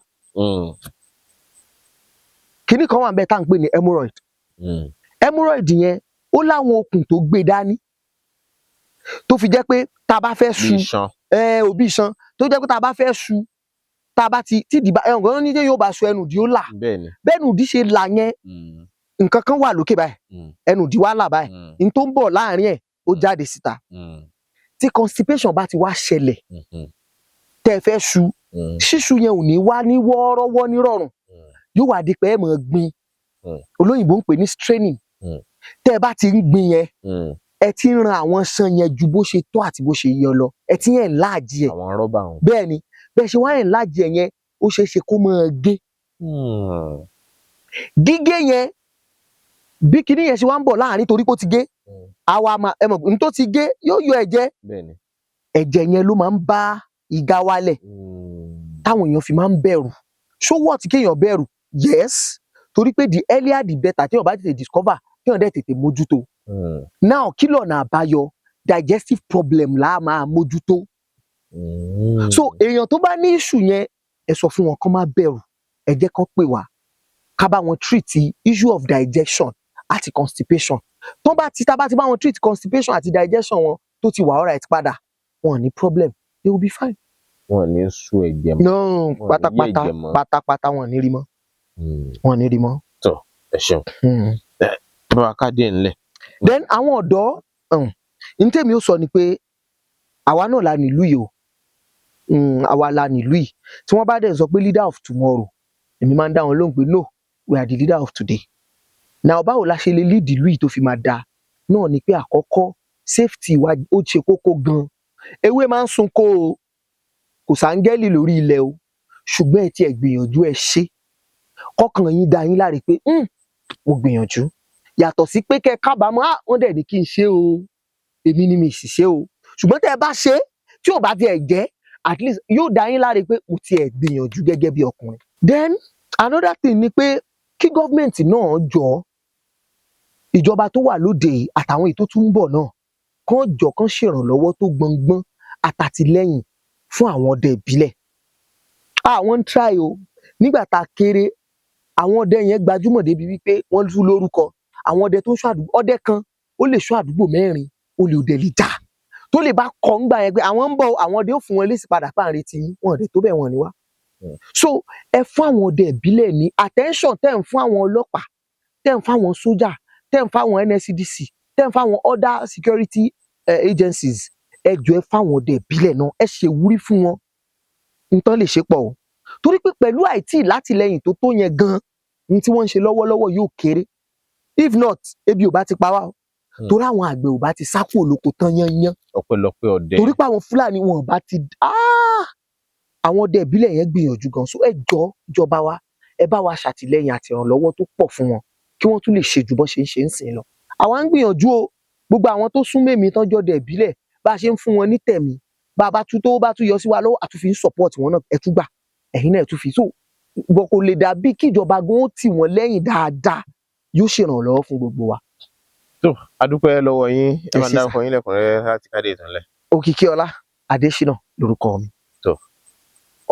Kíní kan wà ń bẹ tá à ń pè ní hemorrhoid. Hemorrhoid yẹn ó láwọn okùn tó gbé dání tó fi jẹ́ pé tá a bá fẹ́ ṣu òbí iṣan tó jẹ́ pé tá a bá fẹ́ ṣu, tá a bá tí ìdìbà ẹ̀hún ní yóò bá ṣu ẹnu ìdí ó là. Bẹ́ẹ̀ni ìdí ṣe là yẹn, nǹkan kan wà lókè báyìí, ẹnu ìdí wá là báyìí, n tó ń bọ̀ láàrin ẹ̀ ó jáde síta. Tí constipation bá ti wá ṣẹlẹ̀, tẹ́ ẹ fẹ́ ṣu, ṣíṣu yẹn ò ní wá ní wọ́ọ́rọ́wọ́ ní rọrùn, yóò wá di pé ẹ máa gbin. Olóyìnbó ń pè ní straining. Tẹ́ ẹ bá ti ń gbin yẹn, ẹ ti ń ran àwọn ṣan yẹn ju bó ṣe tó àti bó ṣe yẹ lọ. Ẹ ti ń enlarge ẹ̀. Àwọn rọ́bà wọn. Bẹ́ẹ̀ni, bẹ́ẹ̀ ṣe wá enlarge ẹ̀ yẹn, ó ṣeé ṣe kó máa gé. Gígé yẹn, bí kinní yẹn ṣe wá ń bọ̀ láàrin torí pé ó ti gé, àwa máa ẹ mọ̀ n tó ti gé yóò yọ ẹ̀jẹ̀. Ẹ̀jẹ̀ yẹn ló máa ń bá ìgá wálẹ̀. Táwọn èèyàn fi máa ń bẹ̀rù. Ṣó wọ̀ tí kéèyàn bẹ̀rù? Yes. Torí pé the earlier the better, téèyàn bá tètè discover, téèyàn dẹ̀ tètè mójútó. Now kí lọ̀nà àbáyọ? Digestive problem là á máa mójútó. So èèyàn tó bá ní issue yẹn, ẹ sọ fún wọn kán má bẹ̀rù, ẹ jẹ́ kán pè wá ká bá wọn treat issue of digestion àti constipation. Tá bá ti bá wọn treat constipation àti digestion wọn tó ti wà alright padà, wọn ò ní problem, they will be fine. Wọn ò ní sú ẹ̀jẹ̀ mọ́. No, pátápátá wọn ò ní rí mọ́. Wọn ò ní rí mọ́. Tọ́ ẹ ṣeun. Bá wa ká díẹ̀ ńlẹ̀. Then àwọn ọ̀dọ́, ní tèmi ó sọ ni pé àwa náà la nílùú yìí o. Àwa la nílùú yìí. Tí wọ́n bá dẹ̀ sọ pé leader of tomorrow, èmi máa ń dá wọn lóhùn pé no, we are the leader of today. Now báwo la ṣe lè lead ìlú yìí tó fi máa dáa? Náà ni pé àkọ́kọ́ safety wa ó ṣe kókó gan. Ewé máa ń sunko o, kò sáńgẹ́lì lórí ilẹ̀ o, ṣùgbọ́n ẹ ti ẹ̀ gbìyànjú ẹ ṣe. Kọ́kàn yín dá yín láre pé mo gbìyànjú. Yàtọ̀ sí pé kẹ́ kábàámọ̀, wọ́n dẹ̀ ní kí n ṣe o, èmi ni mi sì ṣe o. Ṣùgbọ́n tẹ́ ẹ bá ṣe tí ò bá ti ẹ̀ jẹ́, at least yóò dá yín láre pé mo ti ẹ̀ gbìyànjú gẹ́gẹ́ bí ọkùnrin. Then another thing ni pé kí gọ́ọ̀mẹ̀ntì náà jọ, ìjọba tó wà lóde àtàwọn èyí tó tún ń bọ̀ náà, kán ṣèrànlọ́wọ́ tó gbọngbọ́n àtàtìlẹ́yìn fún àwọn ọdẹ ìbílẹ̀. Àwọn ń try o. Nígbà tá a kéré, àwọn ọdẹ yẹn gbajúmọ̀ débi wípé wọ́n tú lórúkọ. Àwọn ọdẹ tó ń ṣọ́ àdúgbò, ọdẹ kan ó lè ṣọ́ àdúgbò 4 olè òdẹ lè jà tó lè bá kọ́ ńgbà yẹn pé àwọn ń bọ̀ àwọn ọdẹ ó fún wọn lésì padà páàrin tí wọn ọdẹ tó bẹ̀ wọ́n ní wá. So ẹ fún àwọn ọdẹ ìbílẹ̀ ní attention tẹ́ ń fún àwọn ọlọ́pàá tẹ́ ń fún àwọn sójà tẹ́ ń fún àwọn NSCDC tẹ́ ń fún àwọn other security agencies ẹ jọ̀ọ́ ẹ fún àwọn ọdẹ ìbílẹ̀ náà ẹ ṣe ìwúrí fún wọn nǹkan lè ṣe pọ̀ o torí pé pẹ̀lú àìtí látìlẹ́yìn tó tó yẹn gan ní tí wọ́n ń ṣe lọ́wọ́lọ́wọ́ yóò kéré if not ebi ò bá ti pa wá o torí àwọn àgbẹ̀ ò bá ti sá kúrò lóko tán yányán ọpẹ́lọpẹ́ ọdẹ torí pé àwọn Fúlàní wọn bá ti àwọn ọdẹ ìbílẹ̀ yẹn gbìyànjú gan so ẹ jọ̀ọ́ ìjọba wa ẹ bá wa ṣàtìlẹ́yìn àti ìrànlọ́wọ́ tó pọ̀ fún wọn kí wọ́n tún lè ṣe jù bọ́ ṣe ń sìn lọ àwa ń gbìyànjú o gbogbo àwọn tó sún mẹ́mí tọ́jọ́ ọdẹ ìbílẹ̀ bá a ṣe ń fún wọn ní tẹ̀mí bá a bá tún tó bá tún yọ sí wa lọ́wọ́ àtúnfi ń support wọn náà ẹ tún gbà ẹ̀yin náà ẹ tún fi so gbọ́ kò lè dàbí kí ìjọba gan ó tì wọ́n lẹ́yìn dáadáa yóò ṣèrànlọ́wọ́ fún gbogbo wa. tó adúpẹ́ lọ́wọ́ yín ẹ máa dárúkọ yín lẹ́kùnrẹ́rẹ́ láti káde ìtànlẹ̀. Òkìkíọlá Adésínà lórúkọ mi. tó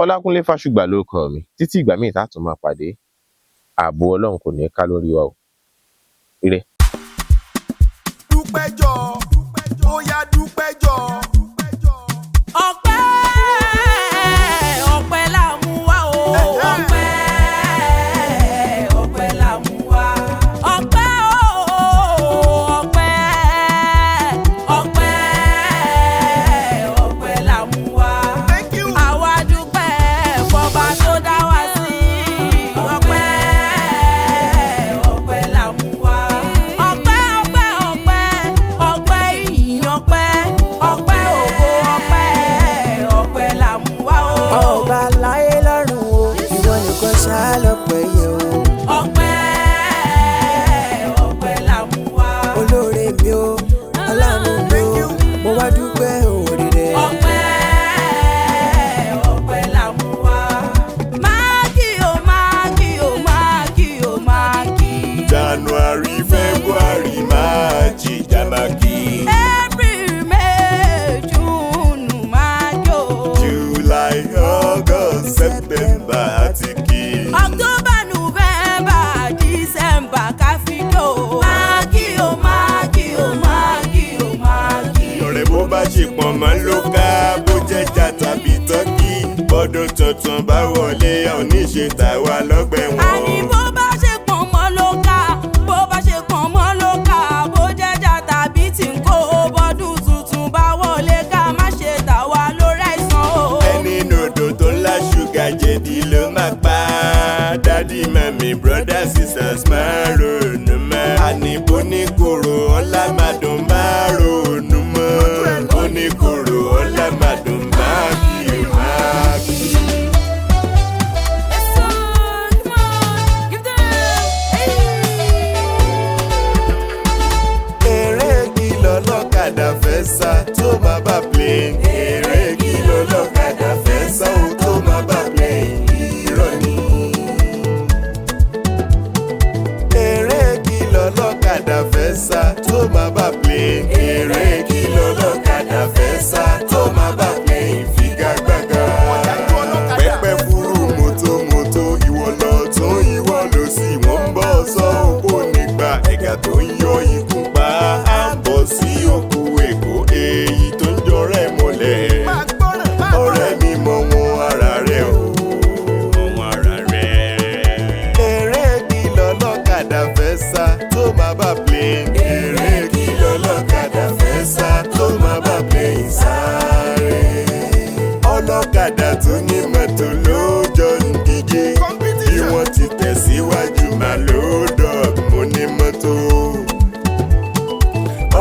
Ọlákúnlé Fásùgbà lórúkọ mi títí ìgbà míì tá a tún máa pàdé ààbò Ọlọ́run kò ní ká lórí wa o. ire. dúpẹ́ jọ ó yá dúpẹ́ jọ. ọpẹ́ la mú wá o. ọpẹ́ la mú wá. ọpẹ́ la mú wá. àwa dúpẹ́ fọba tó dá wa sí. ọpẹ́ la mú wá. ọpẹ́ ìyìn ọpẹ́ ògo ọpẹ́ la mú wá o. ọba láyé lọ́run o ìwọ nìkan ṣáá lọ́pẹ́ yẹ o. ọpẹ́ la mú wá. olóore mi o aláàánú mi o mo wá dúpẹ́ òwòrì rẹ. ọpẹ́ la mú wá. máàkì o máàkì o máàkì o máàkì. January, February, March, Jamaki. April, May, June, máàkì o. July, August, September, Atiki. October, November, December, káfíńdò. máàkì o máàkì o máàkì o máàkì. Ọ̀rẹ́ bó bá ṣe pọ̀ mọ́ ló ká bó jẹ́ jà tàbí tọ́kì. Bọ́dún tuntun bá wọlé àwọn oníṣe tàwa lọ́gbẹ̀ wọn. àní bó bá ṣe pọ̀n mọ́ ló ká bó bá ṣe pọ̀n mọ́ ló ká bó jẹ́jà tàbí tí ń kó bọ́dún tuntun bá wọlé ká má ṣe tà wá lórí àìsàn o. Ẹni nòdò tó ńlá ṣúgà jẹ̀dí ló máa pa. Dádì mẹ́mí brothers sisters máa ronú mọ́. Àní bó ní kòrò ọ̀la máa dùn máa ronú mọ́. Bó ní kòrò ọ̀la máa dùn máa kí máa kí. Eré kí lọ́lọ́kadà fẹ́ sá tó máa bá plane. Eré kí lọ́lọ́kadà fẹ́ sá ó tó máa bá plane. Irọ́ ni. Eré kí lọ́lọ́kadà fẹ́ sá tó máa bá plane. Eré kí lọ́lọ́kadà fẹ́ sá tó máa bá plane. Figagbága. Pẹ́pẹ́ fúru mọ́tòmọ́tò ìwọ lọ tún ìwọ lọ sí wọ́n ń bọ̀ sọ òkú nígbà ẹ̀gà tó ń yọ ikú pa á bọ̀ sí òkú èkó èyí tó ń jọrẹ́ mọ́lẹ̀. Ọ̀rẹ́ mi mọ wọn ara rẹ̀ o. Mọ ara rẹ̀. Eré kí lọ́lọ́kadà fẹ́ sá tó máa bá plane. Eré kí lọ́lọ́kadà fẹ́ sá tó máa bá plane sáré. Ọlọ́kadà tó ní mọ́tò ló jọ ń díje. Bí wọ́n ti tẹ̀síwájú máa ló dọ̀g mo ní mọ́tò.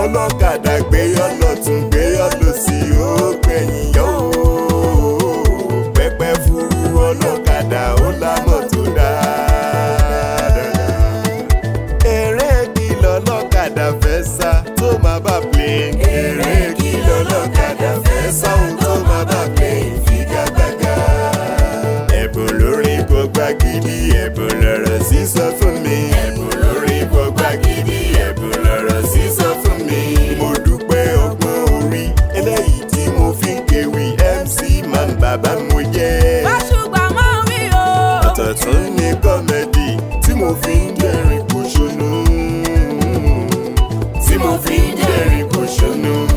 Ọlọ́kadà gbéyọ́ lọ́tún gbéyọ́ lọ́sì ó gbẹ̀yìn yọ ó. Pẹ́pẹ́ fúru ọlọ́kadà ó la mọ́tò dáadáa. Eré kí lọ́lọ́kadà fẹ́ sá tó máa bá plane. Eré kí lọ́lọ́kadà fẹ́ sá ó tó máa bá plane. Figagbága. Ẹ̀bùn lórí gbọ́gbá gidi ẹ̀bùn lọ́rọ̀ sísọ fún mi. Ẹ̀bùn lórí gbọ́gbá gidi ẹ̀bùn lọ́rọ̀ sísọ fún mi. Mo dúpẹ́ ọgbọ́n orí eléyìí tí mo fi ń kéwì MC man bàbá mo jẹ́. Fásùgbà mọ́ mi o. Ọ̀tọ̀ tún ní kọ́mẹ́dì tí mo fi ń dẹ́rìn kò ṣonú. Tí mo fi ń dẹ́rìn kò ṣónú.